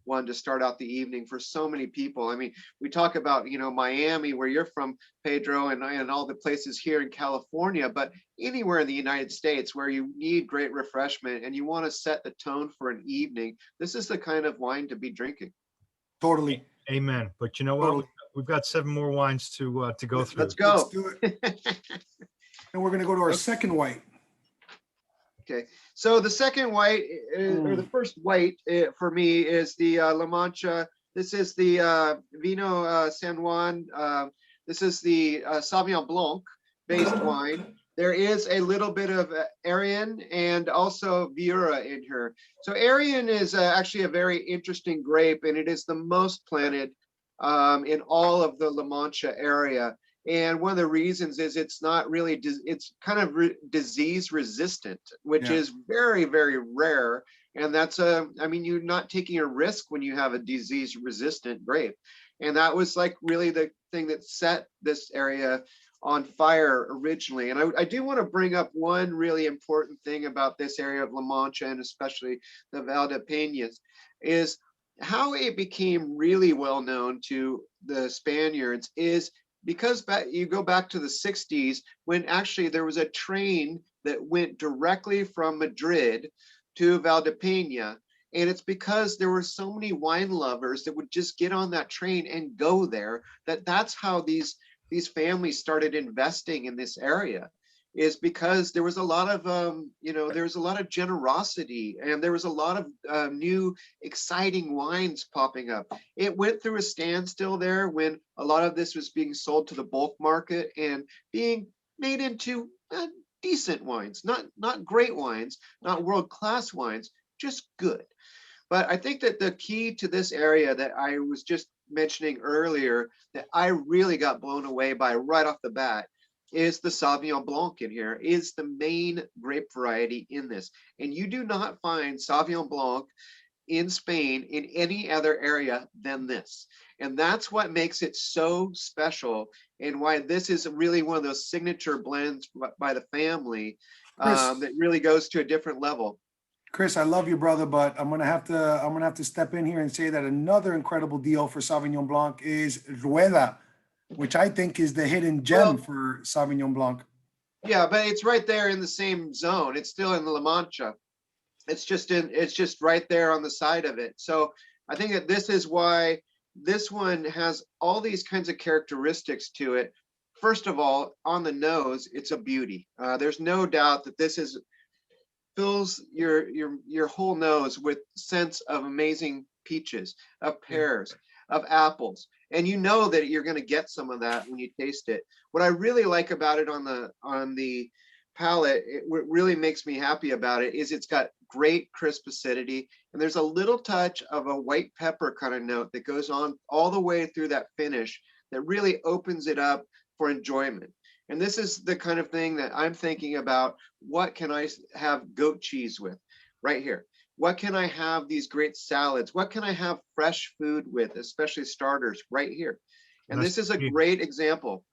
one to start out the evening for so many people. I mean, we talk about, you know, Miami, where you're from, Pedro, and all the places here in California, but anywhere in the United States where you need great refreshment and you want to set the tone for an evening, this is the kind of wine to be drinking. Totally. Amen. But you know what? Totally. We've got 7 more wines to go through. Let's go. Let's do it. And we're going to go to our second white. Okay, so the second white, or the first white for me is the La Mancha. This is the Vino San Juan. This is the Sauvignon Blanc based wine. There is a little bit of Arian and also Viura in here. So Arian is actually a very interesting grape, and it is the most planted in all of the La Mancha area. And one of the reasons is it's not really, it's kind of disease resistant, which is very, very rare. And that's I mean, you're not taking a risk when you have a disease resistant grape. And that was like really the thing that set this area on fire originally. And I do want to bring up one really important thing about this area of La Mancha, and especially the Valdepenas, is how it became really well known to the Spaniards is because you go back to the 60s when actually there was a train that went directly from Madrid to Valdipania. And it's because there were so many wine lovers that would just get on that train and go there, that's how these families started investing in this area, is because there was a lot of, you know, there was a lot of generosity, and there was a lot of new exciting wines popping up. It went through a standstill there when a lot of this was being sold to the bulk market and being made into decent wines, not great wines, not world-class wines, just good. But I think that the key to this area that I was just mentioning earlier, that I really got blown away by right off the bat, is the Sauvignon Blanc in here, is the main grape variety in this. And you do not find Sauvignon Blanc in Spain in any other area than this. And that's what makes it so special, and why this is really one of those signature blends by the family that really goes to a different level. Chris, I love you, brother, but I'm gonna have to step in here and say that another incredible deal for Sauvignon Blanc is Rueda, which I think is the hidden gem for Sauvignon Blanc. Yeah, but it's right there in the same zone. It's still in the La Mancha. It's just right there on the side of it. So I think that this is why this one has all these kinds of characteristics to it. First of all, on the nose, it's a beauty. There's no doubt that this fills your whole nose with sense of amazing peaches, of pears, of apples. And you know that you're going to get some of that when you taste it. What I really like about it on the palate, what really makes me happy about it is it's got great crisp acidity, and there's a little touch of a white pepper kind of note that goes on all the way through that finish that really opens it up for enjoyment. And this is the kind of thing that I'm thinking about. What can I have goat cheese with right here? What can I have these great salads? What can I have fresh food with, especially starters right here? And this is a great example.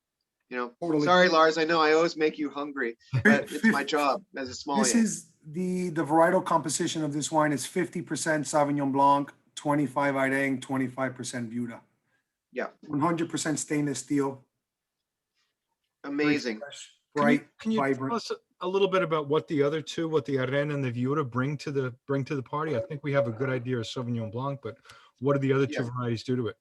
You know, Totally. Sorry, Lars, I know I always make you hungry, but it's my job as a sommelier. This is the varietal composition of this wine is 50% Sauvignon Blanc, 25 Ireng, 25% Viura. Yeah. 100% stainless steel. Amazing. Fresh, bright, Can you vibrant. tell us a little bit about what the other two, what the Arren and the Viura bring to the party? I think we have a good idea of Sauvignon Blanc, but what do the other two varieties do to it?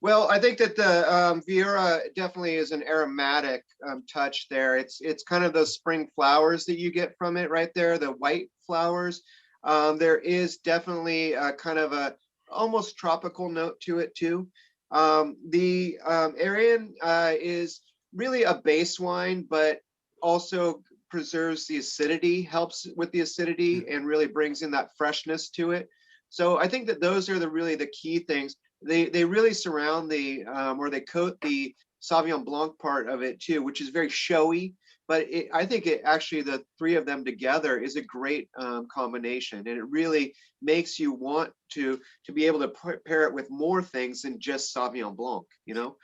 Well, I think that the Viura definitely is an aromatic touch there. It's kind of those spring flowers that you get from it right there, the white flowers. There is definitely a kind of a almost tropical note to it too. The Arren is really a base wine, but also preserves the acidity, helps with the acidity, and really brings in that freshness to it. So I think that those are really the key things. They really surround or they coat the Sauvignon Blanc part of it too, which is very showy, but I think it actually, the three of them together is a great combination, and it really makes you want to be able to pair it with more things than just Sauvignon Blanc, you know?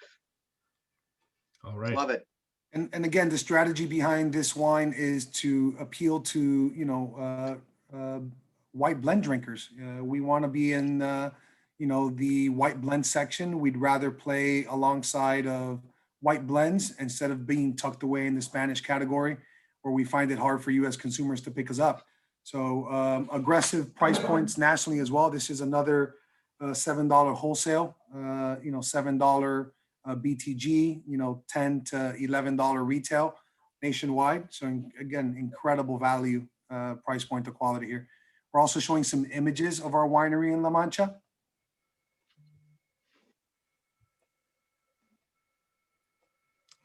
All right. Love it. And again, the strategy behind this wine is to appeal to, white blend drinkers. We want to be in, the white blend section. We'd rather play alongside of white blends instead of being tucked away in the Spanish category, where we find it hard for you as consumers to pick us up. So aggressive price points nationally as well. This is another $7 wholesale, $7 BTG, $10 to $11 retail nationwide. So again, incredible value price point to quality here. We're also showing some images of our winery in La Mancha.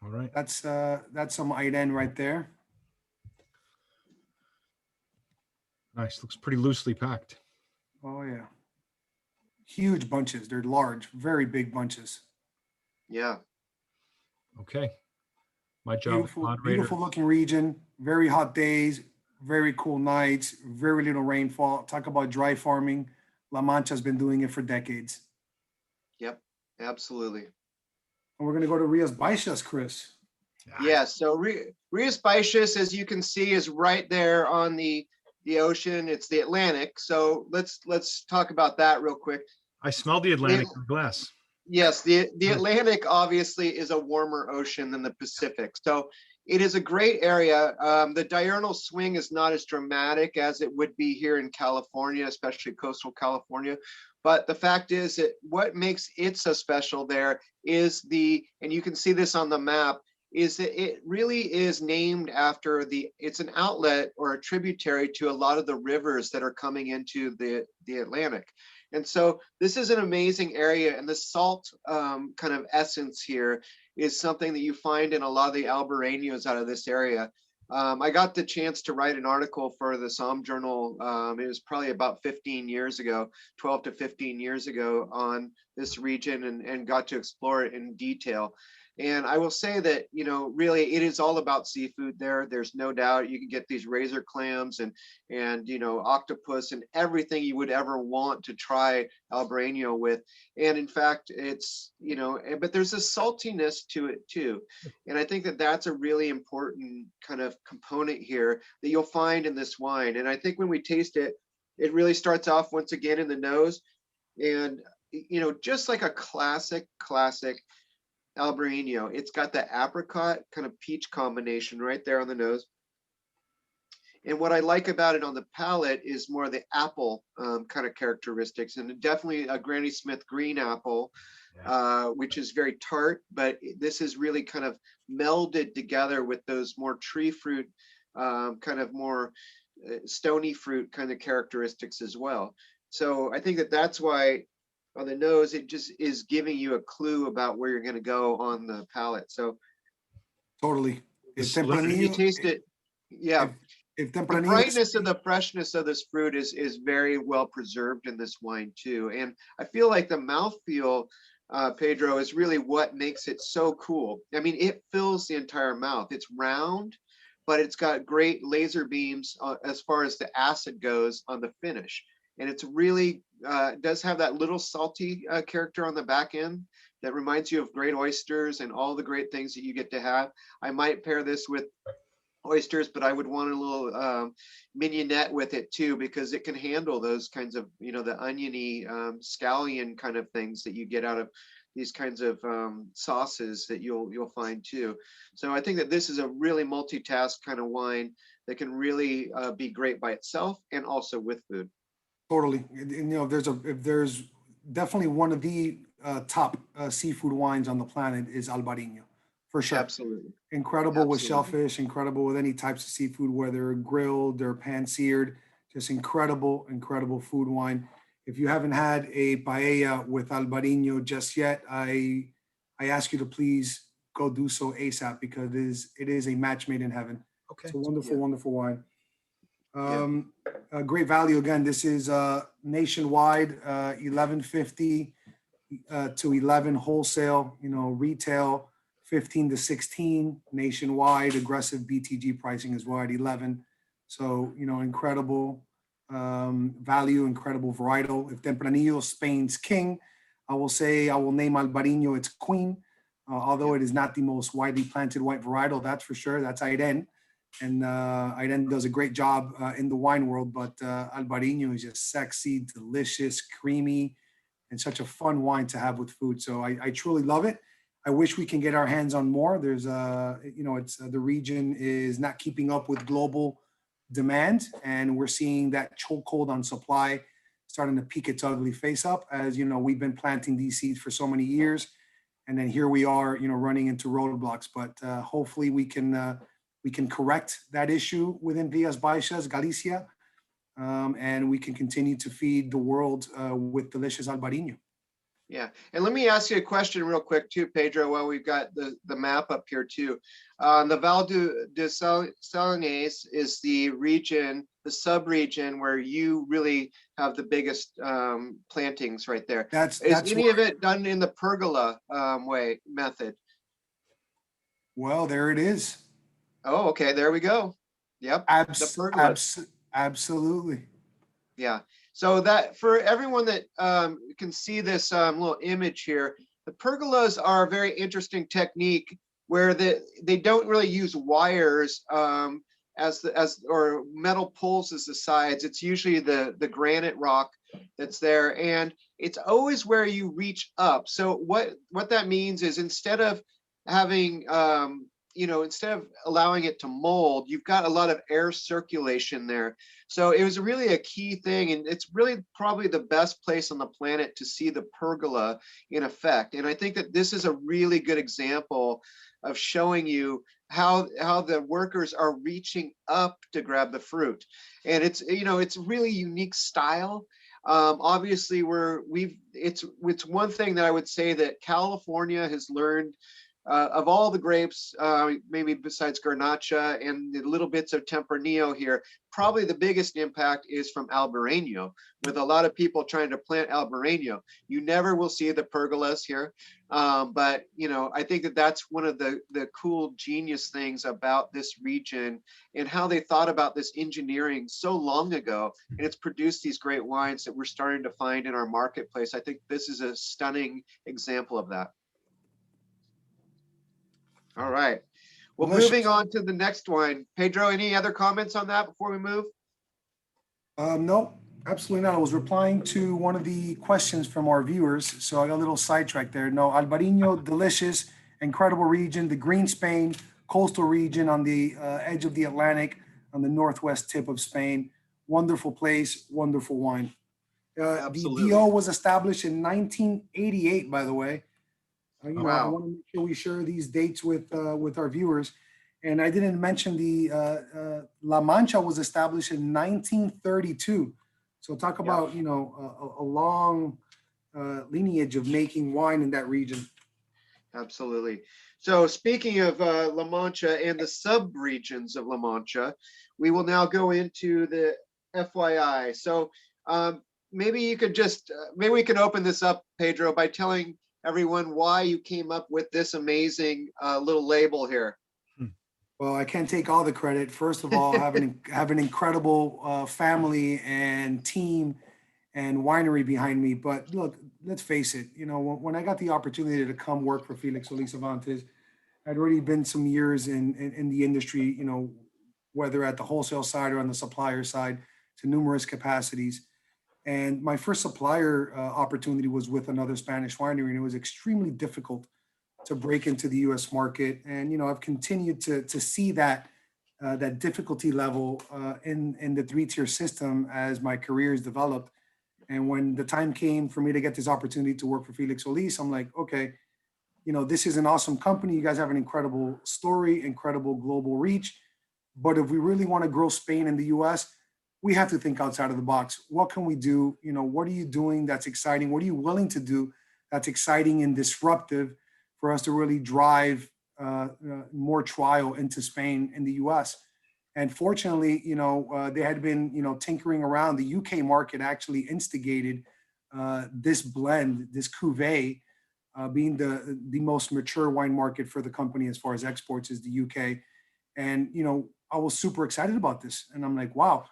All right. That's some Aiden right there. Nice. Looks pretty loosely packed. Oh yeah. Huge bunches. They're large, very big bunches. Yeah. Okay. My job. Beautiful, beautiful looking region, very hot days, very cool nights, very little rainfall. Talk about dry farming. La Mancha's been doing it for decades. Yep. Absolutely. And we're going to go to Rias Baixas, Chris. Yeah. So Rias Baixas, as you can see, is right there on the ocean. It's the Atlantic. So let's talk about that real quick. I smell the Atlantic in glass. Yes, the Atlantic obviously is a warmer ocean than the Pacific. So it is a great area. The diurnal swing is not as dramatic as it would be here in California, especially coastal California. But the fact is that what makes it so special there is and you can see this on the map, is that it really is named after it's an outlet or a tributary to a lot of the rivers that are coming into the Atlantic. And so this is an amazing area, and the salt kind of essence here is something that you find in a lot of the Albareños out of this area. I got the chance to write an article for the SOMM Journal. It was probably about 15 years ago, 12 to 15 years ago, on this region, and got to explore it in detail. And I will say that, really it is all about seafood there. There's no doubt. You can get these razor clams and octopus and everything you would ever want to try Albareño with. And in fact, it's, but there's a saltiness to it too. And I think that that's a really important kind of component here that you'll find in this wine. And I think when we taste it, it really starts off once again in the nose. And, just like a classic Albareño, it's got the apricot kind of peach combination right there on the nose. And what I like about it on the palate is more of the apple kind of characteristics, and definitely a Granny Smith green apple, which is very tart, but this is really kind of melded together with those more tree fruit, kind of more stony fruit kind of characteristics as well. So I think that that's why on the nose, it just is giving you a clue about where you're going to go on the palate. So totally. If you taste it, yeah. If the brightness and the freshness of this fruit is very well preserved in this wine too. And I feel like the mouthfeel, Pedro, is really what makes it so cool. I mean, it fills the entire mouth. It's round, but it's got great laser beams as far as the acid goes on the finish. And it's really does have that little salty character on the back end that reminds you of great oysters and all the great things that you get to have. I might pair this with oysters, but I would want a little mignonette with it too, because it can handle those kinds of, the oniony scallion kind of things that you get out of these kinds of sauces that you'll find too. So I think that this is a really multitask kind of wine that can really be great by itself and also with food. Totally. And, there's definitely one of the top seafood wines on the planet is Albareño, for sure. Absolutely. Incredible with shellfish, incredible with any types of seafood, whether grilled or pan-seared, just incredible food wine. If you haven't had a paella with Albareño just yet, I ask you to please go do so ASAP, because it is a match made in heaven. Okay. It's a wonderful wine. Great value again. This is nationwide, $11.50 to $11 wholesale. Retail 15 to 16 nationwide. Aggressive BTG pricing as well at 11. So, incredible value, incredible varietal. If Tempranillo is Spain's king, I will name Albarino its queen. Although it is not the most widely planted white varietal, that's for sure. That's Aiden. And Aiden does a great job in the wine world, but Albarino is just sexy, delicious, creamy, and such a fun wine to have with food. So I truly love it. I wish we can get our hands on more. There's, the region is not keeping up with global demand, and we're seeing that chokehold on supply starting to peek its ugly face up. As we've been planting these seeds for so many years, and then here we are, running into roadblocks. But hopefully we can correct that issue within Villas Baixas, Galicia, and we can continue to feed the world with delicious Albarino. Yeah, and let me ask you a question real quick too, Pedro, while we've got the map up here too. The Val de Salines is the region, the sub-region where you really have the biggest plantings right there. That's any of it done in the pergola method? Well, there it is. Oh, okay, there we go. Yep, the pergola. Absolutely. Yeah. So that for everyone that can see this little image here, the pergolas are a very interesting technique where they don't really use wires or metal poles as the sides. It's usually the granite rock that's there, and it's always where you reach up. So what that means is instead of having instead of allowing it to mold, you've got a lot of air circulation there. So it was really a key thing, and it's really probably the best place on the planet to see the pergola in effect. And I think that this is a really good example of showing you how the workers are reaching up to grab the fruit. And it's really unique style. Obviously it's one thing that I would say that California has learned of all the grapes, maybe besides Garnacha and the little bits of Tempranillo here, probably the biggest impact is from Albarino, with a lot of people trying to plant Albarino. You never will see the pergolas here, but I think that that's one of the cool genius things about this region and how they thought about this engineering so long ago, and it's produced these great wines that we're starting to find in our marketplace. I think this is a stunning example of that. All right. Well, Delicious. moving on to the next wine. Pedro, any other comments on that before we move? No, absolutely not. I was replying to one of the questions from our viewers, so I got a little sidetracked there. No, Albarino, delicious, incredible region, the Green Spain coastal region on the edge of the Atlantic, on the northwest tip of Spain. Wonderful place, wonderful wine. The DO was established in 1988, by the way. I want to make sure we share these dates with our viewers. And I didn't mention the La Mancha was established in 1932. So talk about, a long lineage of making wine in that region. Absolutely. So speaking of La Mancha and the sub-regions of La Mancha, we will now go into the FYI. So maybe you could maybe we can open this up, Pedro, by telling everyone why you came up with this amazing little label here. Well, I can't take all the credit. First of all, have an incredible family and team and winery behind me. But look, let's face it. When I got the opportunity to come work for Félix Solís Avantis, I'd already been some years in the industry. Whether at the wholesale side or on the supplier side, to numerous capacities. And my first supplier opportunity was with another Spanish winery, and it was extremely difficult to break into the U.S. market. And I've continued to see that difficulty level in the three-tier system as my career has developed. And when the time came for me to get this opportunity to work for Félix Solís, I'm like, okay, this is an awesome company. You guys have an incredible story, incredible global reach. But if we really want to grow Spain and the U.S., we have to think outside of the box. What can we do? What are you doing that's exciting? What are you willing to do that's exciting and disruptive for us to really drive more trial into Spain and the US? And fortunately, they had been, tinkering around. The UK market actually instigated this blend, this cuvee, being the most mature wine market for the company as far as exports is the UK. And, I was super excited about this. And I'm like, wow,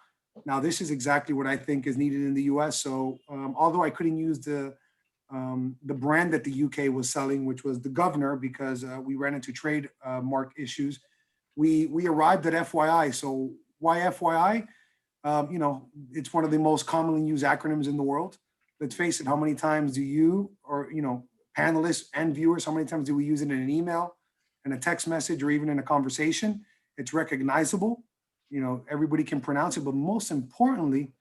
now this is exactly what I think is needed in the US. So although I couldn't use the brand that the UK was selling, which was the Governor, because we ran into trade mark issues, we arrived at FYI. So why FYI? It's one of the most commonly used acronyms in the world. Let's face it, how many times do you, or, panelists and viewers, how many times do we use it in an email, in a text message, or even in a conversation? It's recognizable. Everybody can pronounce it, but most importantly,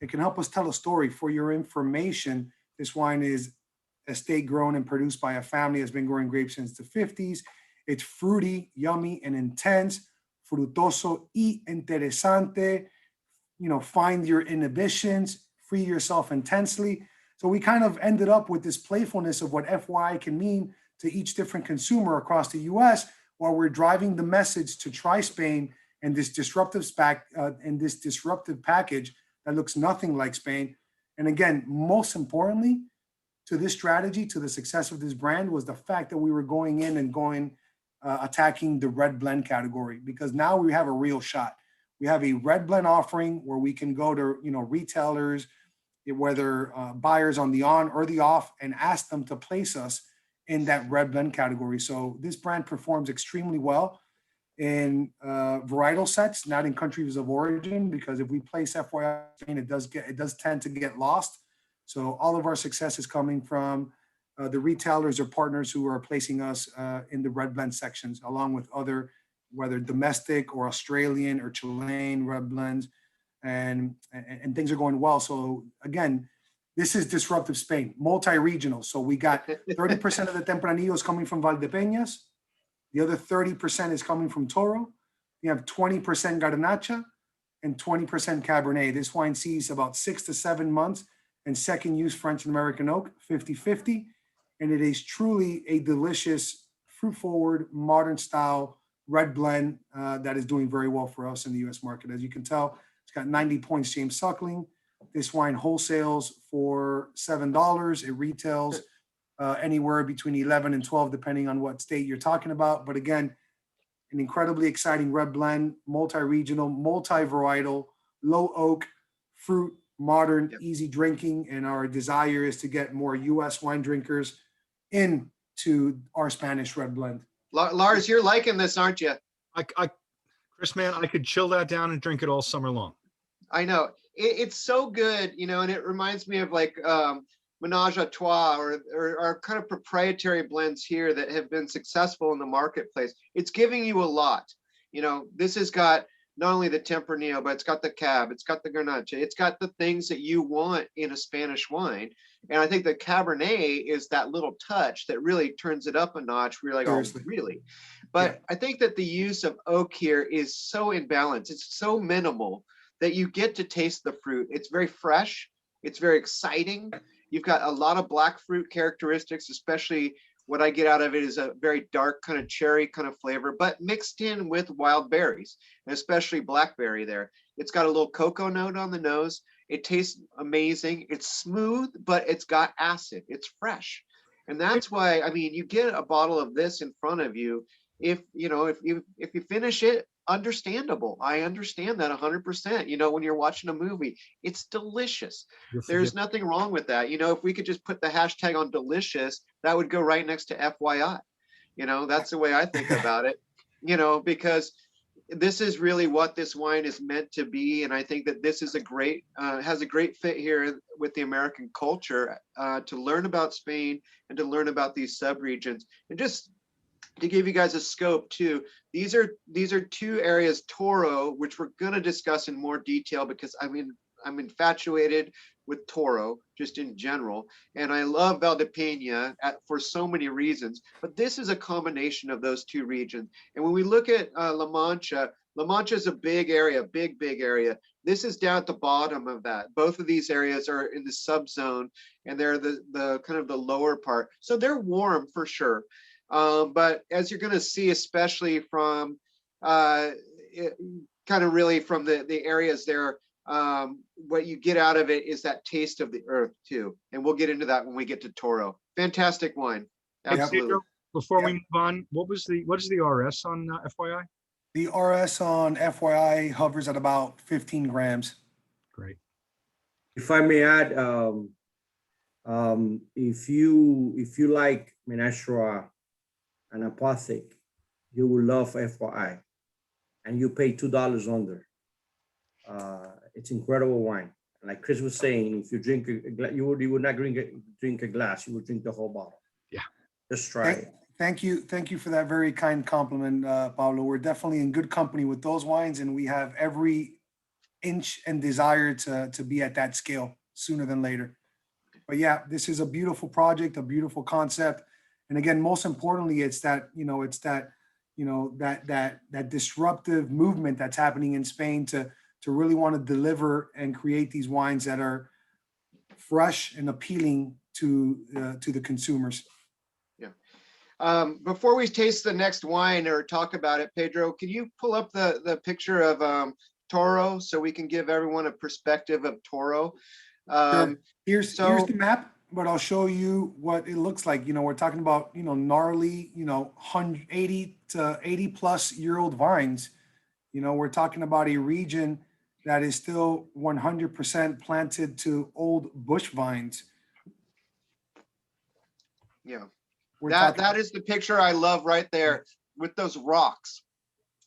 it can help us tell a story. For your information, this wine is estate grown and produced by a family that's been growing grapes since the 50s. It's fruity, yummy, and intense. Frutoso y interesante. Find your inhibitions, free yourself intensely. So we kind of ended up with this playfulness of what FYI can mean to each different consumer across the US, while we're driving the message to try Spain and this disruptive package that looks nothing like Spain. And again, most importantly, to this strategy, to the success of this brand, was the fact that we were going in and attacking the red blend category, because now we have a real shot. We have a red blend offering where we can go to retailers, whether buyers on the on or the off, and ask them to place us in that red blend category. So this brand performs extremely well in varietal sets, not in countries of origin, because if we place FYI Spain, it does tend to get lost. So all of our success is coming from the retailers or partners who are placing us in the red blend sections, along with other, whether domestic or Australian or Chilean red blends, and things are going well. So again, this is disruptive Spain, multi-regional. So we got 30% of the Tempranillo is coming from Valdepenas. The other 30% is coming from Toro. You have 20% Garnacha and 20% Cabernet. This wine sees about 6 to 7 months and second use French and American oak, 50-50. And it is truly a delicious, fruit-forward, modern style red blend that is doing very well for us in the US market. As you can tell, it's got 90 points James Suckling. This wine wholesales for $7. It retails anywhere between 11 and 12, depending on what state you're talking about. But again, an incredibly exciting red blend, multi-regional, multi-varietal, low oak, fruit, modern, easy drinking. And our desire is to get more US wine drinkers into our Spanish red blend. Lars, you're liking this, aren't you? Chris, man, I could chill that down and drink it all summer long. I know. It's so good, and it reminds me of like Menage a Trois or our kind of proprietary blends here that have been successful in the marketplace. It's giving you a lot. This has got not only the Tempranillo, but it's got the Cab, it's got the Garnacha, it's got the things that you want in a Spanish wine. And I think the Cabernet is that little touch that really turns it up a notch. We're like, seriously. Oh, really? But I think that the use of oak here is so in balance. It's so minimal that you get to taste the fruit. It's very fresh. It's very exciting. You've got a lot of black fruit characteristics, especially what I get out of it is a very dark kind of cherry kind of flavor, but mixed in with wild berries, and especially blackberry there. It's got a little cocoa note on the nose. It tastes amazing. It's smooth, but it's got acid. It's fresh. And that's why, you get a bottle of this in front of you. If you finish it, understandable. I understand that 100%. When you're watching a movie, it's delicious. There's nothing wrong with that. If we could just put the hashtag on delicious, that would go right next to FYI. That's the way I think about it, because this is really what this wine is meant to be. And I think that this is has a great fit here with the American culture to learn about Spain and to learn about these subregions. And just to give you guys a scope too, these are two areas, Toro, which we're going to discuss in more detail, because I'm infatuated with Toro just in general, and I love Valdipania for so many reasons. But this is a combination of those two regions. And when we look at La Mancha is a big area, big area. This is down at the bottom of that. Both of these areas are in the subzone, and they're the kind of the lower part. So they're warm for sure. But as you're going to see, especially from kind of really from the areas there, what you get out of it is that taste of the earth too. And we'll get into that when we get to Toro. Fantastic wine. Hey, Absolutely. Pedro, before we Yep. move on, what is the RS on FYI? The RS on FYI hovers at about 15 grams. Great. If I may add, if you like Menastra and Apothic, you will love FYI, and you pay $2 under. It's incredible wine. Like Chris was saying, if you drink you would not drink a glass, you would drink the whole bottle. Yeah. Just try it. Thank you for that very kind compliment, Pablo. We're definitely in good company with those wines, and we have every inch and desire to be at that scale sooner than later. But yeah, this is a beautiful project, a beautiful concept, and again, most importantly, it's that that disruptive movement that's happening in Spain to really want to deliver and create these wines that are fresh and appealing to the consumers. Before we taste the next wine or talk about it, Pedro, can you pull up the picture of Toro so we can give everyone a perspective of Toro? Here's the map, but I'll show you what it looks like. We're talking about, gnarly, 180 to 80 plus year old vines. We're talking about a region that is still 100% planted to old bush vines. Yeah. We're That is the picture I love right there with those rocks.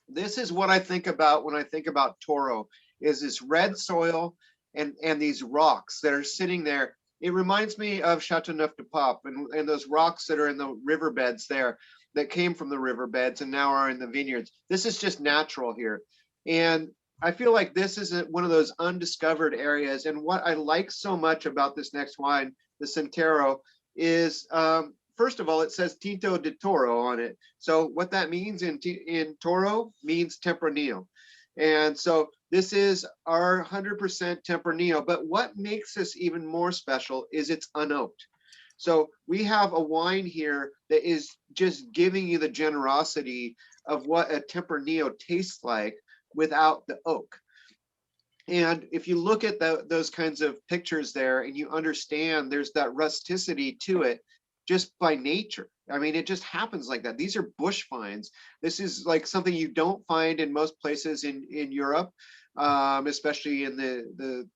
This is what I think about when I think about Toro, is this red soil and these rocks that are sitting there. It reminds me of Châteauneuf-du-Pape and those rocks that are in the riverbeds there that came from the riverbeds and now are in the vineyards. This is just natural here. And I feel like this is one of those undiscovered areas. And what I like so much about this next wine, the Centero, is first of all, it says Tinto de Toro on it. So what that means in Toro means Tempranillo. And so this is our 100% Tempranillo. But what makes this even more special is it's unoaked. So we have a wine here that is just giving you the generosity of what a Tempranillo tastes like without the oak. And if you look at those kinds of pictures there and you understand there's that rusticity to it just by nature. I mean, it just happens like that. These are bush vines. This is like something you don't find in most places in Europe, especially in the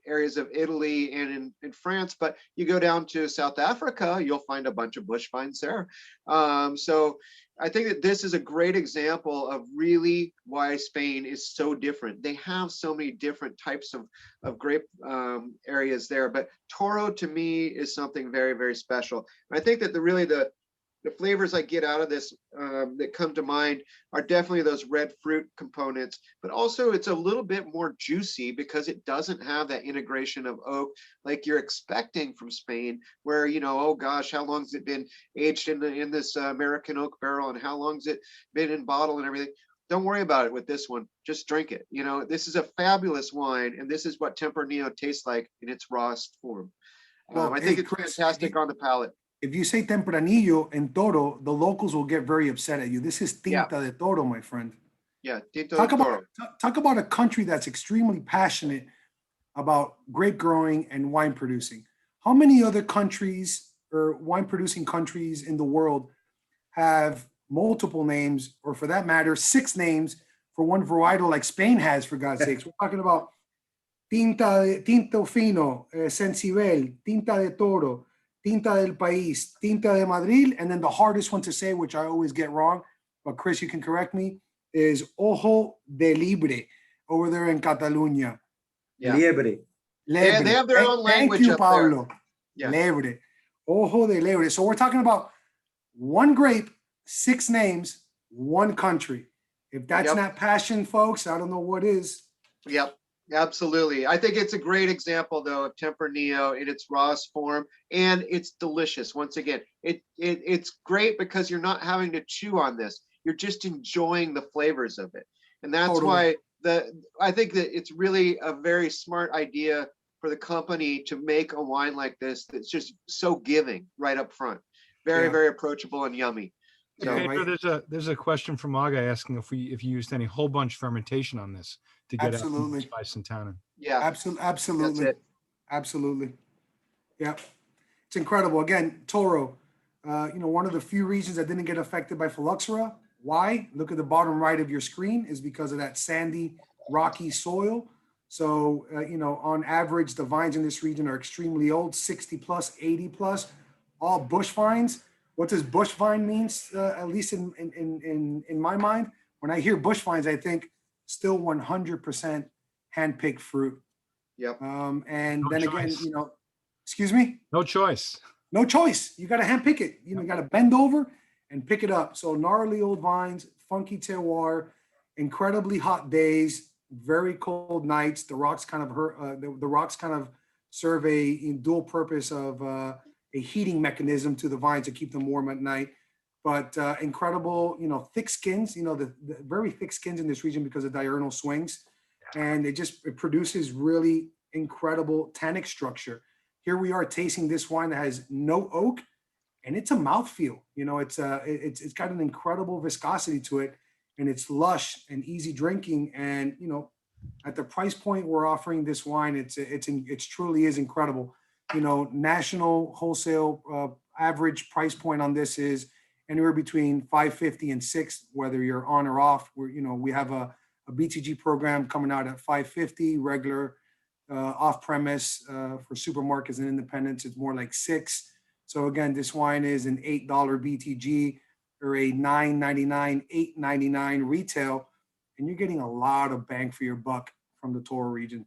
areas of Italy and in France. But you go down to South Africa, you'll find a bunch of bush vines there. So I think that this is a great example of really why Spain is so different. They have so many different types of grape areas there, but Toro to me is something very, very special. And I think that the flavors I get out of this that come to mind are definitely those red fruit components, but also it's a little bit more juicy because it doesn't have that integration of oak like you're expecting from Spain, where, oh gosh, how long has it been aged in this American oak barrel and how long has it been in bottle and everything? Don't worry about it with this one. Just drink it. This is a fabulous wine, and this is what Tempranillo tastes like in its rawest form. I think it's Chris, fantastic on the palate. If you say Tempranillo and Toro, the locals will get very upset at you. This is Tinta de Toro, my friend. Yeah, Tinto de Toro. Talk about a country that's extremely passionate about grape growing and wine producing. How many other countries or wine producing countries in the world have multiple names, or for that matter, 6 names for one varietal like Spain has, for God's sakes? We're talking about Tinto Fino, Sensibel, Tinta de Toro, Tinta del País, Tinta de Madrid, and then the hardest one to say, which I always get wrong, but Chris, you can correct me, is Ojo de Libre over there in Catalunya. Yeah. Liebre. They have their own language. Thank you, up Pablo. there. Yeah. Libre. Ojo de Libre. So we're talking about one grape, 6 names, one country. If that's not passion, folks, I don't know what is. Yep. Absolutely. I think it's a great example, though, of Tempranillo in its rawest form, and it's delicious. Once again, it's great because you're not having to chew on this. You're just enjoying the flavors of it. And that's why I think that it's really a very smart idea for the company to make a wine like this that's just so giving right up front. Very, very approachable and yummy. So, Pedro, there's a question from Aga asking if you used any whole bunch fermentation on this to get out spice and tannin. Yeah, absolutely. Yeah, it's incredible. Again, Toro, One of the few regions that didn't get affected by phylloxera. Why? Look at the bottom right of your screen, is because of that sandy, rocky soil. So, on average, the vines in this region are extremely old, 60 plus, 80 plus, all bush vines. What does bush vine means? At least in my mind, when I hear bush vines, I think still 100% hand-picked fruit. Yep. And No then choice. again, excuse me? No choice. No choice. You got to hand pick it. You got to bend over and pick it up. So gnarly old vines, funky terroir, incredibly hot days, very cold nights. The rocks kind of hurt. The rocks kind of serve a dual purpose of a heating mechanism to the vines to keep them warm at night. But incredible, thick skins. The very thick skins in this region because of diurnal swings, and it produces really incredible tannic structure. Here we are tasting this wine that has no oak, and it's a mouthfeel. It's got an incredible viscosity to it, and it's lush and easy drinking. And at the price point we're offering this wine, it truly is incredible. National wholesale average price point on this is anywhere between $550 and $600, whether you're on or off. We have a BTG program coming out at $550, regular. Off-premise for supermarkets and independents, it's more like $6. So again, this wine is an $8 BTG or a $9.99, $8.99 retail, and you're getting a lot of bang for your buck from the Toro region.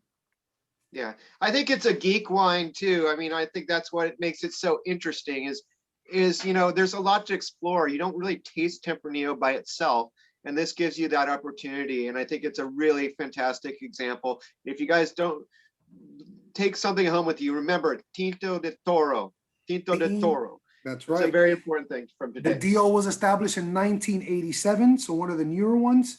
Yeah, I think it's a geek wine too. I mean, I think that's what makes it so interesting is there's a lot to explore. You don't really taste Tempranillo by itself, and this gives you that opportunity. And I think it's a really fantastic example. If you guys don't take something home with you, remember Tinto de Toro. That's right. It's a very important thing from today. The deal was established in 1987, so one of the newer ones.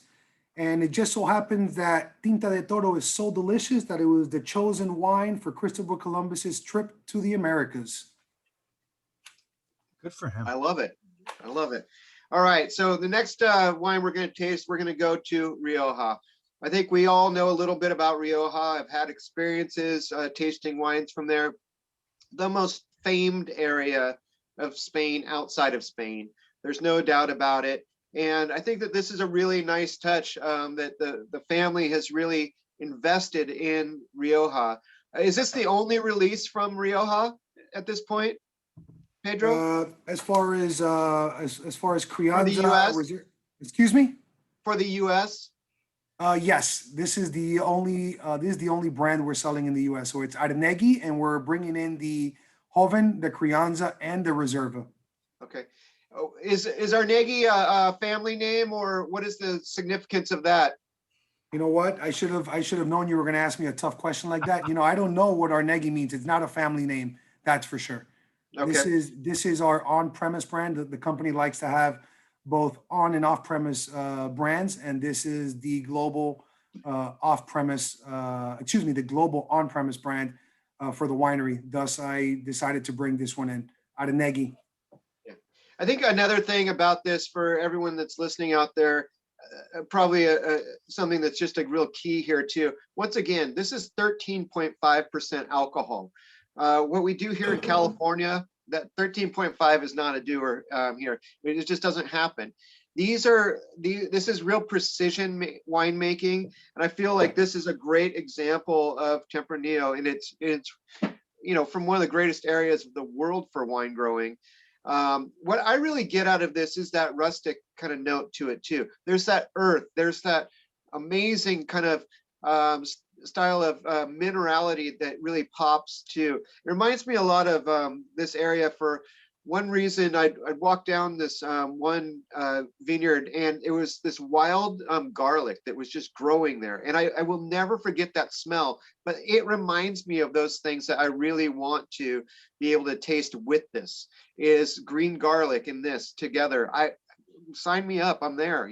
And it just so happens that Tinta de Toro is so delicious that it was the chosen wine for Christopher Columbus's trip to the Americas. Good for him. I love it. All right, so the next wine we're going to taste, we're going to go to Rioja. I think we all know a little bit about Rioja. I've had experiences tasting wines from there. The most famed area of Spain outside of Spain. There's no doubt about it. And I think that this is a really nice touch that the family has really invested in Rioja. Is this the only release from Rioja at this point, Pedro? As far as Crianza, For the US? Excuse me? For the US? Yes, this is the only brand we're selling in the US. So it's Arenegui, and we're bringing in the Joven, the Crianza, and the Reserva. Okay. Oh, is Arenegui a family name, or what is the significance of that? You know what? I should have known you were going to ask me a tough question like that. I don't know what Arenegui means. It's not a family name, that's for sure. Okay. This is our on-premise brand. The company likes to have both on and off-premise brands, and this is the global the global on-premise brand for the winery. Thus, I decided to bring this one in, Arenegui. Yeah. I think another thing about this for everyone that's listening out there, probably something that's just a real key here too. Once again, this is 13.5% alcohol. What we do here in California, that 13.5 is not a doer here. It just doesn't happen. This is real precision winemaking, and I feel like this is a great example of Tempranillo, and it's from one of the greatest areas of the world for wine growing. What I really get out of this is that rustic kind of note to it too. There's that earth, there's that amazing kind of style of minerality that really pops too. It reminds me a lot of this area. For one reason, I'd walk down this one vineyard, and it was this wild garlic that was just growing there. And I will never forget that smell, but it reminds me of those things that I really want to be able to taste with this, is green garlic and this together. Sign me up, I'm there.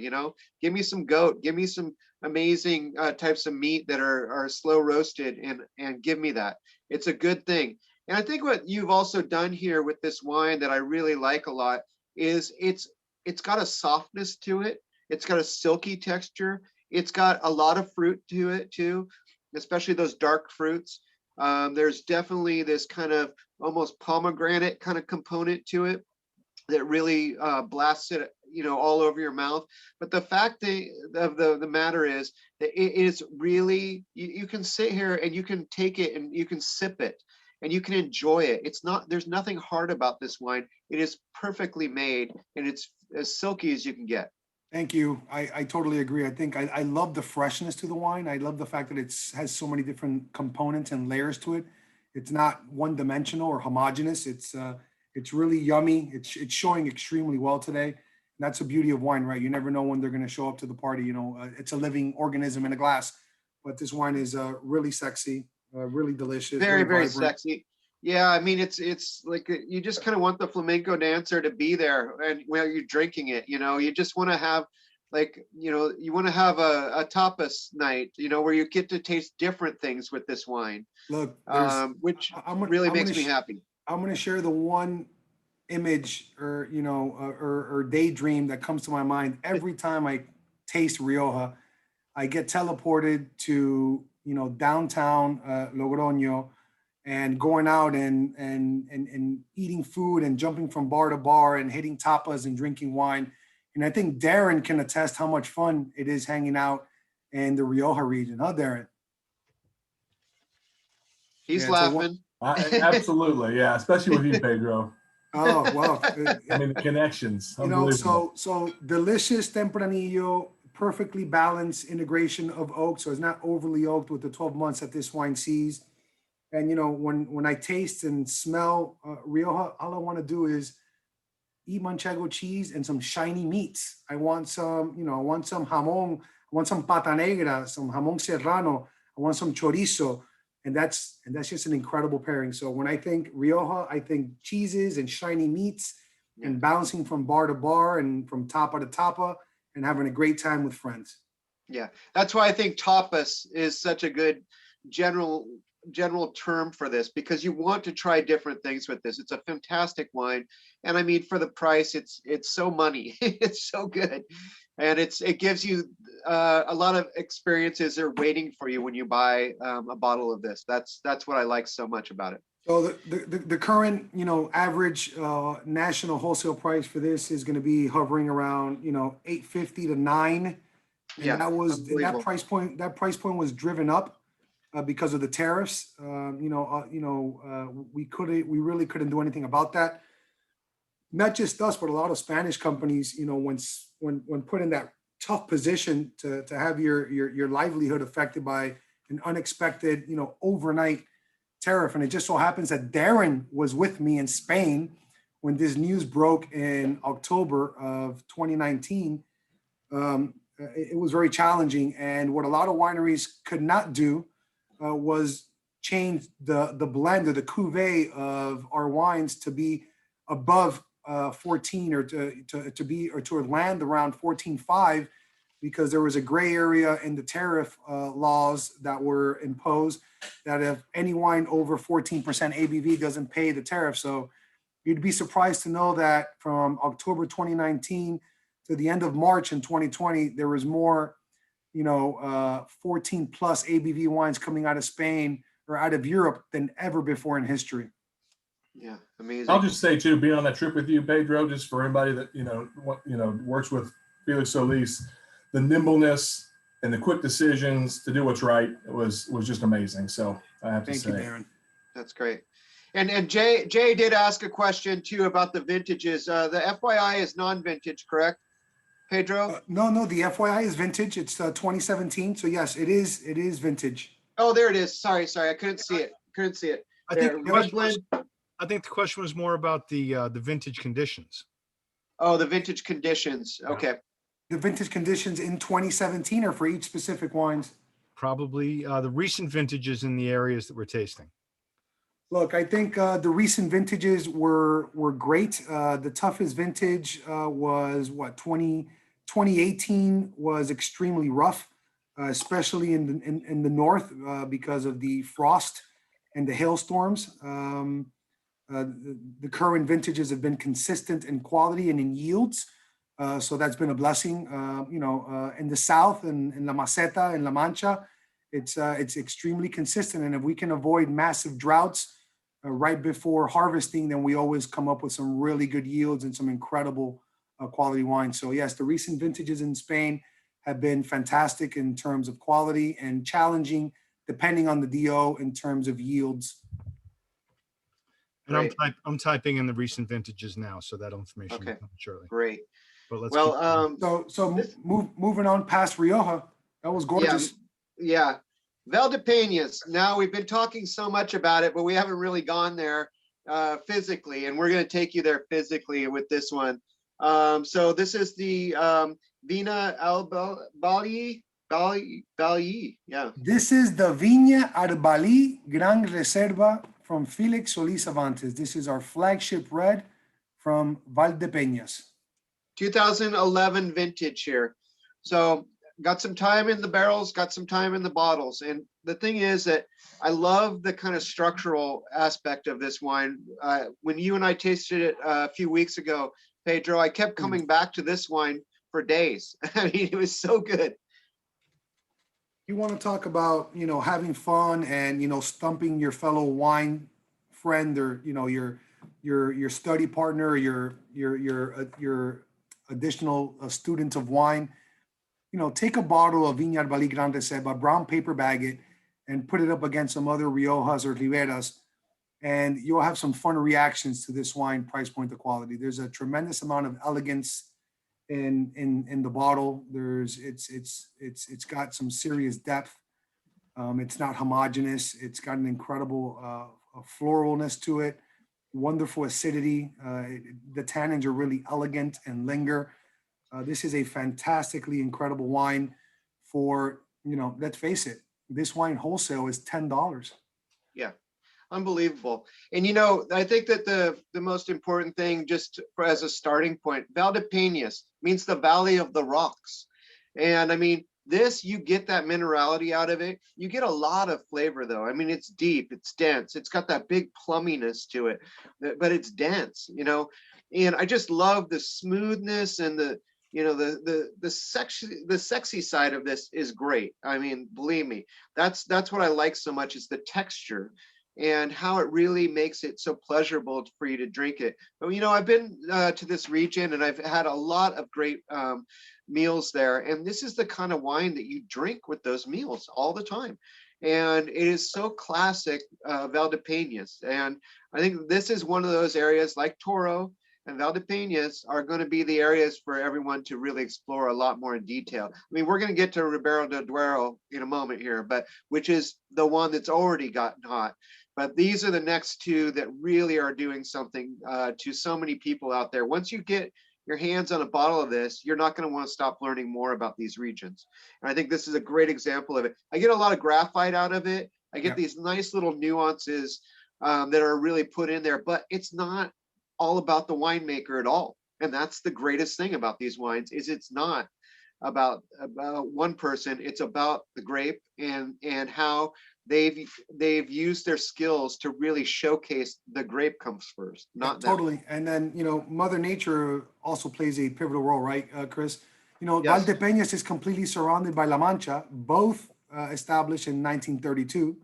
Give me some goat, give me some amazing types of meat that are slow roasted, and give me that. It's a good thing. And I think what you've also done here with this wine that I really like a lot is it's got a softness to it. It's got a silky texture. It's got a lot of fruit to it too, especially those dark fruits. There's definitely this kind of almost pomegranate kind of component to it. that really blasts it, all over your mouth. But the fact of the matter is that it is really, you can sit here and you can take it and you can sip it and you can enjoy it. There's nothing hard about this wine. It is perfectly made and it's as silky as you can get. Thank you. I totally agree. I think I love the freshness to the wine. I love the fact that has so many different components and layers to it. It's not one dimensional or homogeneous. It's really yummy. It's showing extremely well today. And that's the beauty of wine, right? You never know when they're going to show up to the party. It's a living organism in a glass. But this wine is really sexy, really delicious. Very, very vibrant. sexy. Yeah, I mean, it's like you just kind of want the flamenco dancer to be there and while you're drinking it, you just want to have you want to have a tapas night, where you get to taste different things with this wine. Look, which really makes me happy. I'm going to share the one image or or daydream that comes to my mind every time I taste Rioja. I get teleported to downtown Logroño and going out and eating food and jumping from bar to bar and hitting tapas and drinking wine. And I think Darren can attest how much fun it is hanging out in the Rioja region, huh, Darren? He's laughing. Absolutely, yeah, especially with you, Pedro. Oh, well. I mean, the connections. So delicious Tempranillo, perfectly balanced integration of oak. So it's not overly oaked with the 12 months that this wine sees. And, when I taste and smell Rioja, all I want to do is eat manchego cheese and some shiny meats. I want some, I want some jamon, I want some pata negra, some jamon serrano, I want some chorizo. And that's just an incredible pairing. So when I think Rioja, I think cheeses and shiny meats and bouncing from bar to bar and from tapa to tapa and having a great time with friends. Yeah, that's why I think tapas is such a good general term for this, because you want to try different things with this. It's a fantastic wine. And I mean, for the price, it's so money. It's so good. And it gives you a lot of experiences are waiting for you when you buy a bottle of this. That's what I like so much about it. So the current average national wholesale price for this is going to be hovering around $8.50 to $9. And yeah, that price point. That price point was driven up because of the tariffs. We really couldn't do anything about that. Not just us, but a lot of Spanish companies, when put in that tough position to have your livelihood affected by an unexpected, overnight tariff. And it just so happens that Darren was with me in Spain when this news broke in October of 2019. It was very challenging. And what a lot of wineries could not do was change the blend or the cuvee of our wines to be above 14 or to land around 14.5, because there was a gray area in the tariff laws that were imposed that if any wine over 14% ABV doesn't pay the tariff. So you'd be surprised to know that from October 2019 to the end of March in 2020, there was more 14 plus ABV wines coming out of Spain or out of Europe than ever before in history. Yeah, amazing. I'll just say too, being on that trip with you, Pedro, just for anybody that works with Félix Solís, the nimbleness and the quick decisions to do what's right was just amazing. So I have to say, Thank you, Darren. That's great. And Jay did ask a question too about the vintages. The FYI is non-vintage, correct, Pedro? No, the FYI is vintage. It's 2017. So yes, it is vintage. Oh, there it is. Sorry, I couldn't see it. I think the question was more about the vintage conditions. Oh, the vintage conditions. Okay. The vintage conditions in 2017 are for each specific wines. Probably the recent vintages in the areas that we're tasting. Look, I think the recent vintages were great. The toughest vintage was 2018 was extremely rough, especially in the north because of the frost and the hailstorms. The current vintages have been consistent in quality and in yields. So that's been a blessing. In the south and in La Maceta and La Mancha, it's extremely consistent. And if we can avoid massive droughts right before harvesting, then we always come up with some really good yields and some incredible quality wine. So yes, the recent vintages in Spain have been fantastic in terms of quality and challenging depending on the DO in terms of yields. And Great. I'm typing in the recent vintages now, so that information will Okay. come shortly. Great. But let's Well, Moving on past Rioja, that was gorgeous. Yeah. Valdepenas. Now we've been talking so much about it, but we haven't really gone there physically, and we're going to take you there physically with this one. So this is the Vina Albali. Yeah. This is the Viña Arbalí Gran Reserva from Félix Solís Avantis. This is our flagship red from Valdepenas. 2011 vintage here. So got some time in the barrels, got some time in the bottles. And the thing is that I love the kind of structural aspect of this wine. When you and I tasted it a few weeks ago, Pedro, I kept coming back to this wine for days. I mean, it was so good. You want to talk about, having fun and, stumping your fellow wine friend or, your study partner, your additional student of wine. Take a bottle of Vineyard Balí Gran Reserva, brown paper bag it, and put it up against some other Riojas or Riberas, and you'll have some fun reactions to this wine, price point, the quality. There's a tremendous amount of elegance in the bottle. It's got some serious depth. It's not homogeneous. It's got an incredible floralness to it, wonderful acidity. The tannins are really elegant and linger. This is a fantastically incredible wine for, let's face it, this wine wholesale is $10. Yeah, unbelievable. And, I think that the most important thing, just as a starting point, Valdepenas means the Valley of the Rocks. And I mean, you get that minerality out of it. You get a lot of flavor though. I mean, it's deep, it's dense. It's got that big plumminess to it, but it's dense, and I just love the smoothness and the sexy side of this is great. I mean, believe me, that's what I like so much is the texture and how it really makes it so pleasurable for you to drink it. But I've been to this region and I've had a lot of great meals there, and this is the kind of wine that you drink with those meals all the time. And it is so classic Valdepenas. And I think this is one of those areas like Toro and Valdepenas are going to be the areas for everyone to really explore a lot more in detail. I mean, we're going to get to Ribero Eduardo in a moment here, but which is the one that's already gotten hot. But these are the next two that really are doing something to so many people out there. Once you get your hands on a bottle of this, you're not going to want to stop learning more about these regions. And I think this is a great example of it. I get a lot of graphite out of it. I get these nice little nuances that are really put in there, but it's not all about the winemaker at all. And that's the greatest thing about these wines is it's not about one person. It's about the grape and how they've used their skills to really showcase the grape comes first, not them. Totally. And then, Mother Nature also plays a pivotal role, right, Chris? Yes. Valdepenas is completely surrounded by La Mancha, both established in 1932,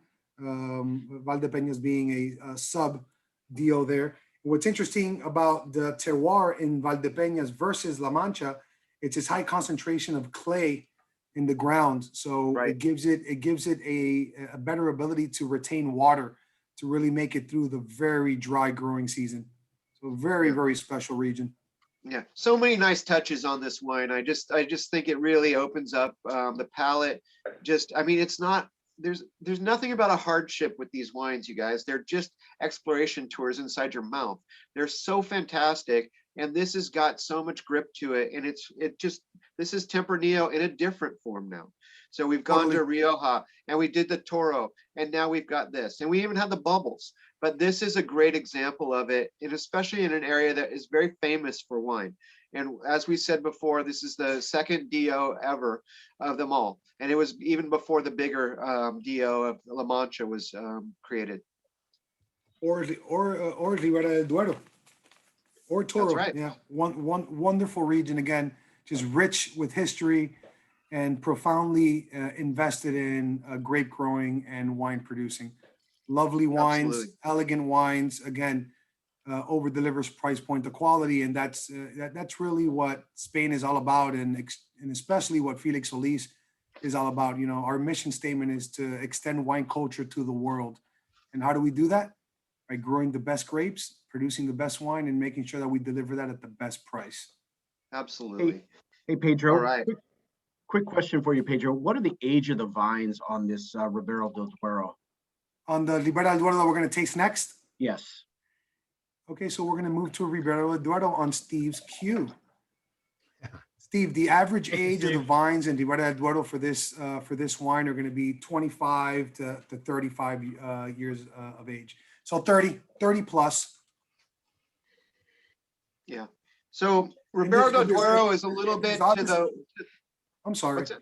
Valdepenas being a sub-DO there. What's interesting about the terroir in Valdepenas versus La Mancha, it's this high concentration of clay in the ground. So it gives it a better ability to retain water to really make it through the very dry growing season. So very, very special region. Yeah, so many nice touches on this wine. I just think it really opens up the palate. It's not, there's nothing about a hardship with these wines, you guys. They're just exploration tours inside your mouth. They're so fantastic. And this has got so much grip to it. And this is Tempranillo in a different form now. So we've gone to Rioja and we did the Toro, and now we've got this, and we even have the bubbles. But this is a great example of it, and especially in an area that is very famous for wine. And as we said before, this is the second DO ever of them all. And it was even before the bigger DO of La Mancha was created. Or Ribero Eduardo. Or Toro. That's right. Yeah, one wonderful region, again, just rich with history and profoundly invested in grape growing and wine producing. lovely wines, Absolutely. elegant wines. Again, over delivers price point to quality, and that's really what Spain is all about, and especially what Félix Solís is all about. You know, our mission statement is to extend wine culture to the world, and how do we do that? By growing the best grapes, producing the best wine, and making sure that we deliver that at the best price. Absolutely. Hey, Pedro. All right. Quick question for you, Pedro. What are the age of the vines on this Ribero del Duero? On the Ribero Eduardo that we're going to taste next. Yes. Okay, so we're going to move to Ribero Eduardo on Steve's cue. Steve, the average age of the vines in Ribero Eduardo for this wine are going to be 25 to 35 years of age. So 30 plus. Yeah. So Ribero del Duero is a little bit to the. I'm sorry. What's it?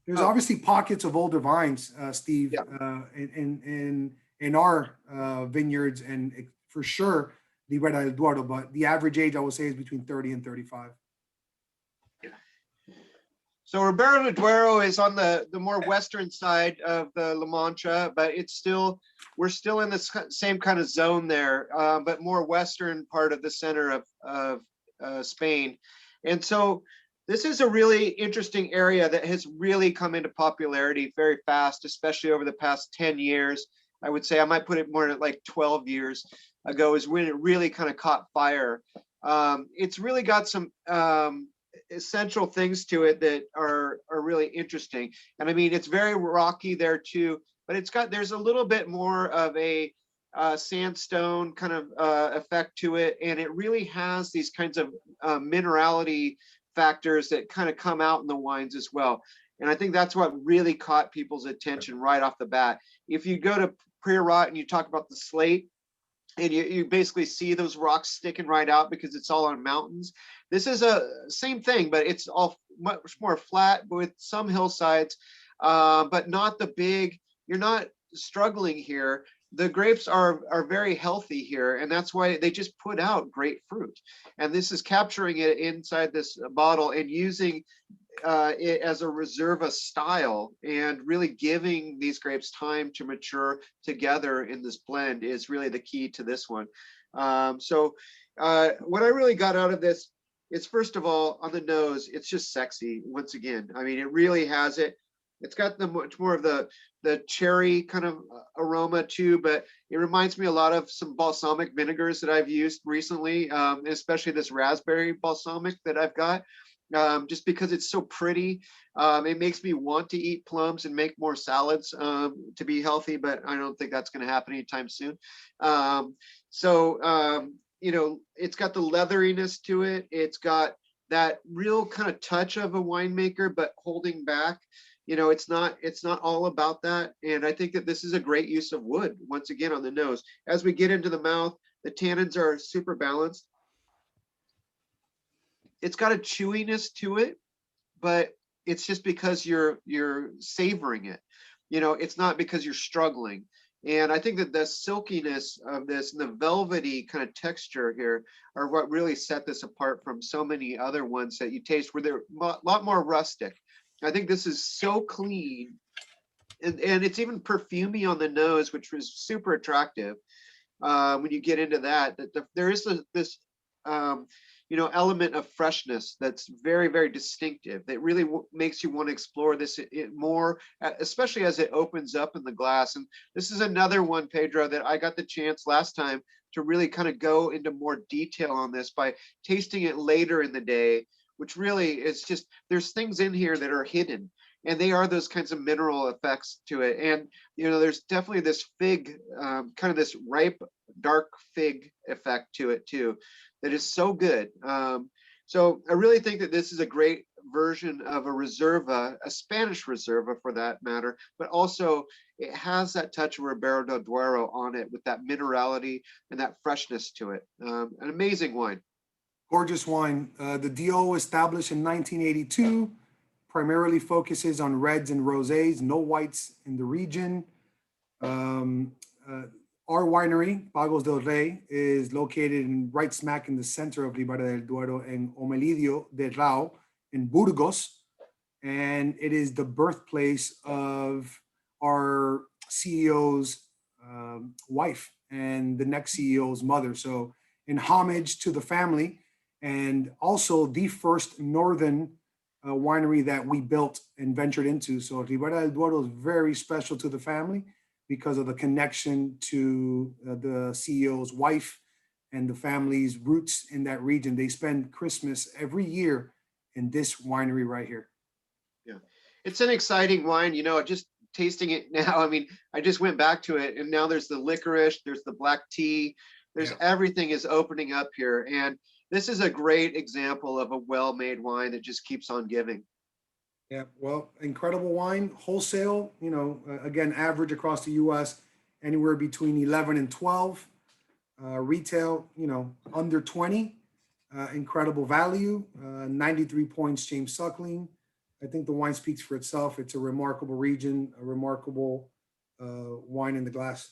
There's obviously pockets of older vines, Steve, Yeah. in our vineyards, and for sure Ribero Eduardo. But the average age, I would say, is between 30 and 35. So Ribero del Duero is on the more western side of the La Mancha, but we're still in the same kind of zone there, but more western part of the center of Spain. And so this is a really interesting area that has really come into popularity very fast, especially over the past 10 years. I would say I might put it more like 12 years ago is when it really kind of caught fire. It's really got some essential things to it that are really interesting. And I mean, it's very rocky there too, but there's a little bit more of a sandstone kind of effect to it. And it really has these kinds of minerality factors that kind of come out in the wines as well. And I think that's what really caught people's attention right off the bat. If you go to Priorat and you talk about the slate, and you basically see those rocks sticking right out because it's all on mountains. This is a same thing, but it's all much more flat with some hillsides, but not the big, you're not struggling here. The grapes are very healthy here, and that's why they just put out great fruit. And this is capturing it inside this bottle and using it as a Reserva style, and really giving these grapes time to mature together in this blend is really the key to this one. So what I really got out of this is, first of all, on the nose, it's just sexy. Once again, I mean, it really has it. It's got much more of the cherry kind of aroma too, but it reminds me a lot of some balsamic vinegars that I've used recently, especially this raspberry balsamic that I've got. Just because it's so pretty. It makes me want to eat plums and make more salads to be healthy, but I don't think that's going to happen anytime soon. You know, it's got the leatheriness to it. It's got that real kind of touch of a winemaker, but holding back. You know, it's not all about that. And I think that this is a great use of wood, once again, on the nose. As we get into the mouth, the tannins are super balanced. It's got a chewiness to it, but it's just because you're savoring it. You know, it's not because you're struggling. And I think that the silkiness of this and the velvety kind of texture here are what really set this apart from so many other ones that you taste where they're a lot more rustic. I think this is so clean, and it's even perfumey on the nose, which was super attractive when you get into that. There is this you know, element of freshness that's very, very distinctive, that really makes you want to explore this more, especially as it opens up in the glass. And this is another one, Pedro, that I got the chance last time to really kind of go into more detail on this by tasting it later in the day, which really is just, there's things in here that are hidden, and they are those kinds of mineral effects to it. And, you know, there's definitely this fig, kind of this ripe, dark fig effect to it too, that is so good. So I really think that this is a great version of a Reserva, a Spanish Reserva for that matter, but also it has that touch of Ribero del Duero on it with that minerality and that freshness to it. An amazing wine. Gorgeous wine. The DO established in 1982, primarily focuses on reds and rosés, no whites in the region. Our winery, Pagos del Rey, is located right smack in the center of Ribera del Duero and Homelidio de Rao in Burgos. And it is the birthplace of our CEO's wife and the next CEO's mother. So in homage to the family, and also the first northern winery that we built and ventured into. So Ribero Eduardo is very special to the family because of the connection to the CEO's wife and the family's roots in that region. They spend Christmas every year in this winery right here. Yeah, it's an exciting wine, just tasting it now. I mean, I just went back to it, and now there's the licorice, there's the black tea, there's everything is opening up here. And this is a great example of a well-made wine that just keeps on giving. Yeah, well, incredible wine. Wholesale, again, average across the US, anywhere between 11 and 12. Retail, under 20. Incredible value, 93 points, James Suckling. I think the wine speaks for itself. It's a remarkable region, a remarkable wine in the glass.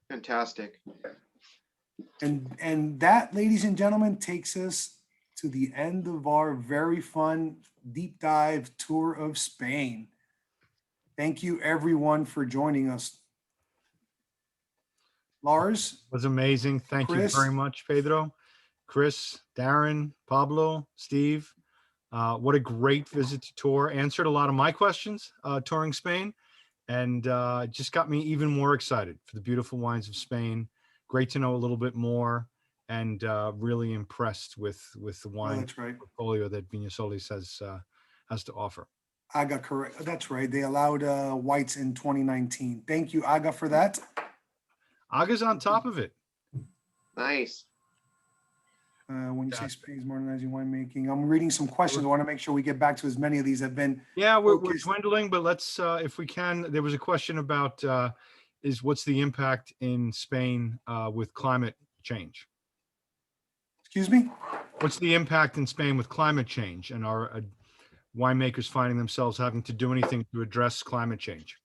Fantastic. And that, ladies and gentlemen, takes us to the end of our very fun deep dive tour of Spain. Thank you everyone for joining us. Lars? It was amazing. Thank Chris? you very much, Pedro. Chris, Darren, Pablo, Steve. What a great visit to tour. Answered a lot of my questions touring Spain, and just got me even more excited for the beautiful wines of Spain. Great to know a little bit more, and really impressed with the wine That's right. portfolio that Vineyard Solís has to offer. Aga, correct. That's right. They allowed whites in 2019. Thank you, Aga, for that. Aga's on top of it. Nice. When you say Spain's modernizing winemaking, I'm reading some questions. I want to make sure we get back to as many of these have been. Yeah, we're dwindling, but let's, if we can, there was a question about what's the impact in Spain with climate change? Excuse me? What's the impact in Spain with climate change, and are winemakers finding themselves having to do anything to address climate change?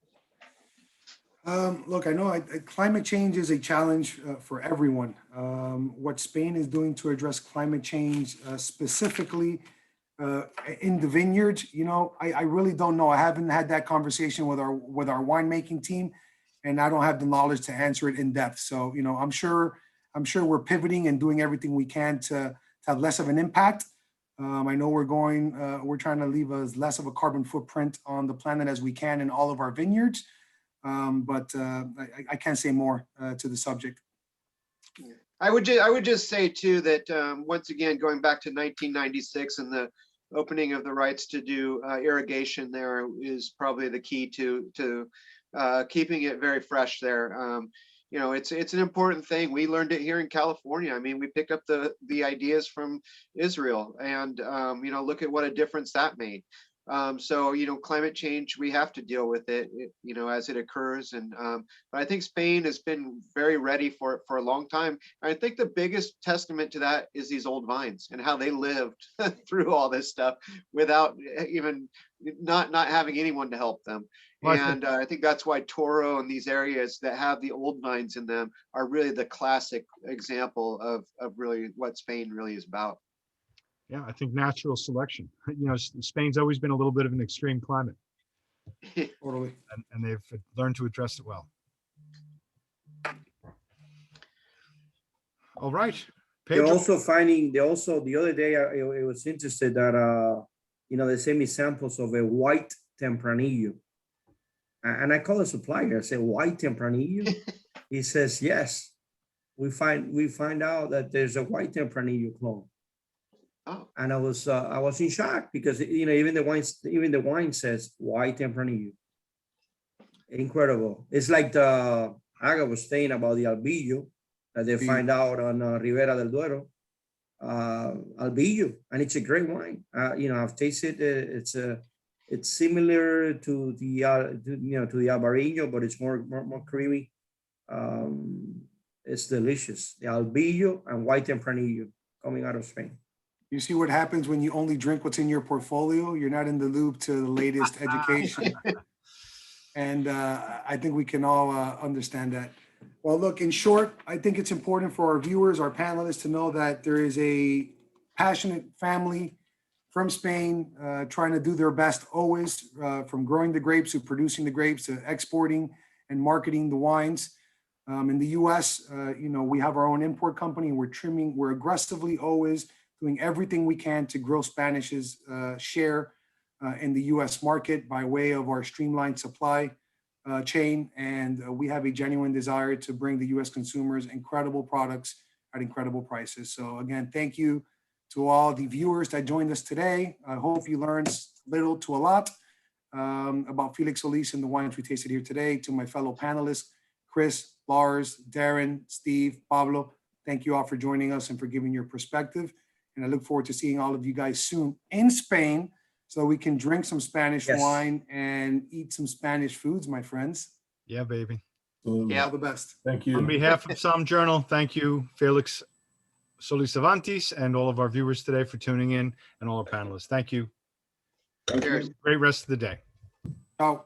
Look, I know climate change is a challenge for everyone. What Spain is doing to address climate change specifically in the vineyards, I really don't know. I haven't had that conversation with our winemaking team, and I don't have the knowledge to answer it in depth. So, I'm sure we're pivoting and doing everything we can to have less of an impact. I know we're trying to leave as less of a carbon footprint on the planet as we can in all of our vineyards. But I can't say more to the subject. I would just say too that once again, going back to 1996 and the opening of the rights to do irrigation there is probably the key to keeping it very fresh there. It's an important thing. We learned it here in California. I mean, we picked up the ideas from Israel, and look at what a difference that made. So climate change, we have to deal with it, as it occurs. And but I think Spain has been very ready for it for a long time. And I think the biggest testament to that is these old vines and how they lived through all this stuff without even not having anyone to help them. And I think that's why Toro and these areas that have the old vines in them are really the classic example of really what Spain really is about. Yeah, I think natural selection. Spain's always been a little bit of an extreme climate. Totally. And they've learned to address it well. All right. They're Pedro. also finding, the other day, I was interested that, they sent me samples of a white Tempranillo. And I call the supplier, I say, white Tempranillo? He says, yes. We find out that there's a white Tempranillo clone. Oh. And I was in shock because even the wine says white Tempranillo. Incredible. It's like the Aga was saying about the Albillo that they find out on Ribera del Duero. Albillo, and it's a great wine. I've tasted it. It's similar to the Albarino, but it's more creamy. It's delicious. The Albillo and white Tempranillo coming out of Spain. You see what happens when you only drink what's in your portfolio? You're not in the loop to the latest education. And I think we can all understand that. Well, look, in short, I think it's important for our viewers, our panelists, to know that there is a passionate family from Spain trying to do their best always, from growing the grapes to producing the grapes to exporting and marketing the wines. In the US, we have our own import company. We're aggressively always doing everything we can to grow Spanish's share in the US market by way of our streamlined supply chain. And we have a genuine desire to bring the US consumers incredible products at incredible prices. So again, thank you to all the viewers that joined us today. I hope you learned little to a lot about Félix Solís and the wines we tasted here today. To my fellow panelists, Chris, Lars, Darren, Steve, Pablo, thank you all for joining us and for giving your perspective. And I look forward to seeing all of you guys soon in Spain so we can drink some Spanish wine and eat some Spanish foods, my friends. Yeah, baby. Absolutely. Yeah. All the best. Thank you. On behalf of SOMM Journal, thank you, Félix Solís Avantis, and all of our viewers today for tuning in, and all our panelists. Thank you. Cheers. Great rest of the day. Ciao.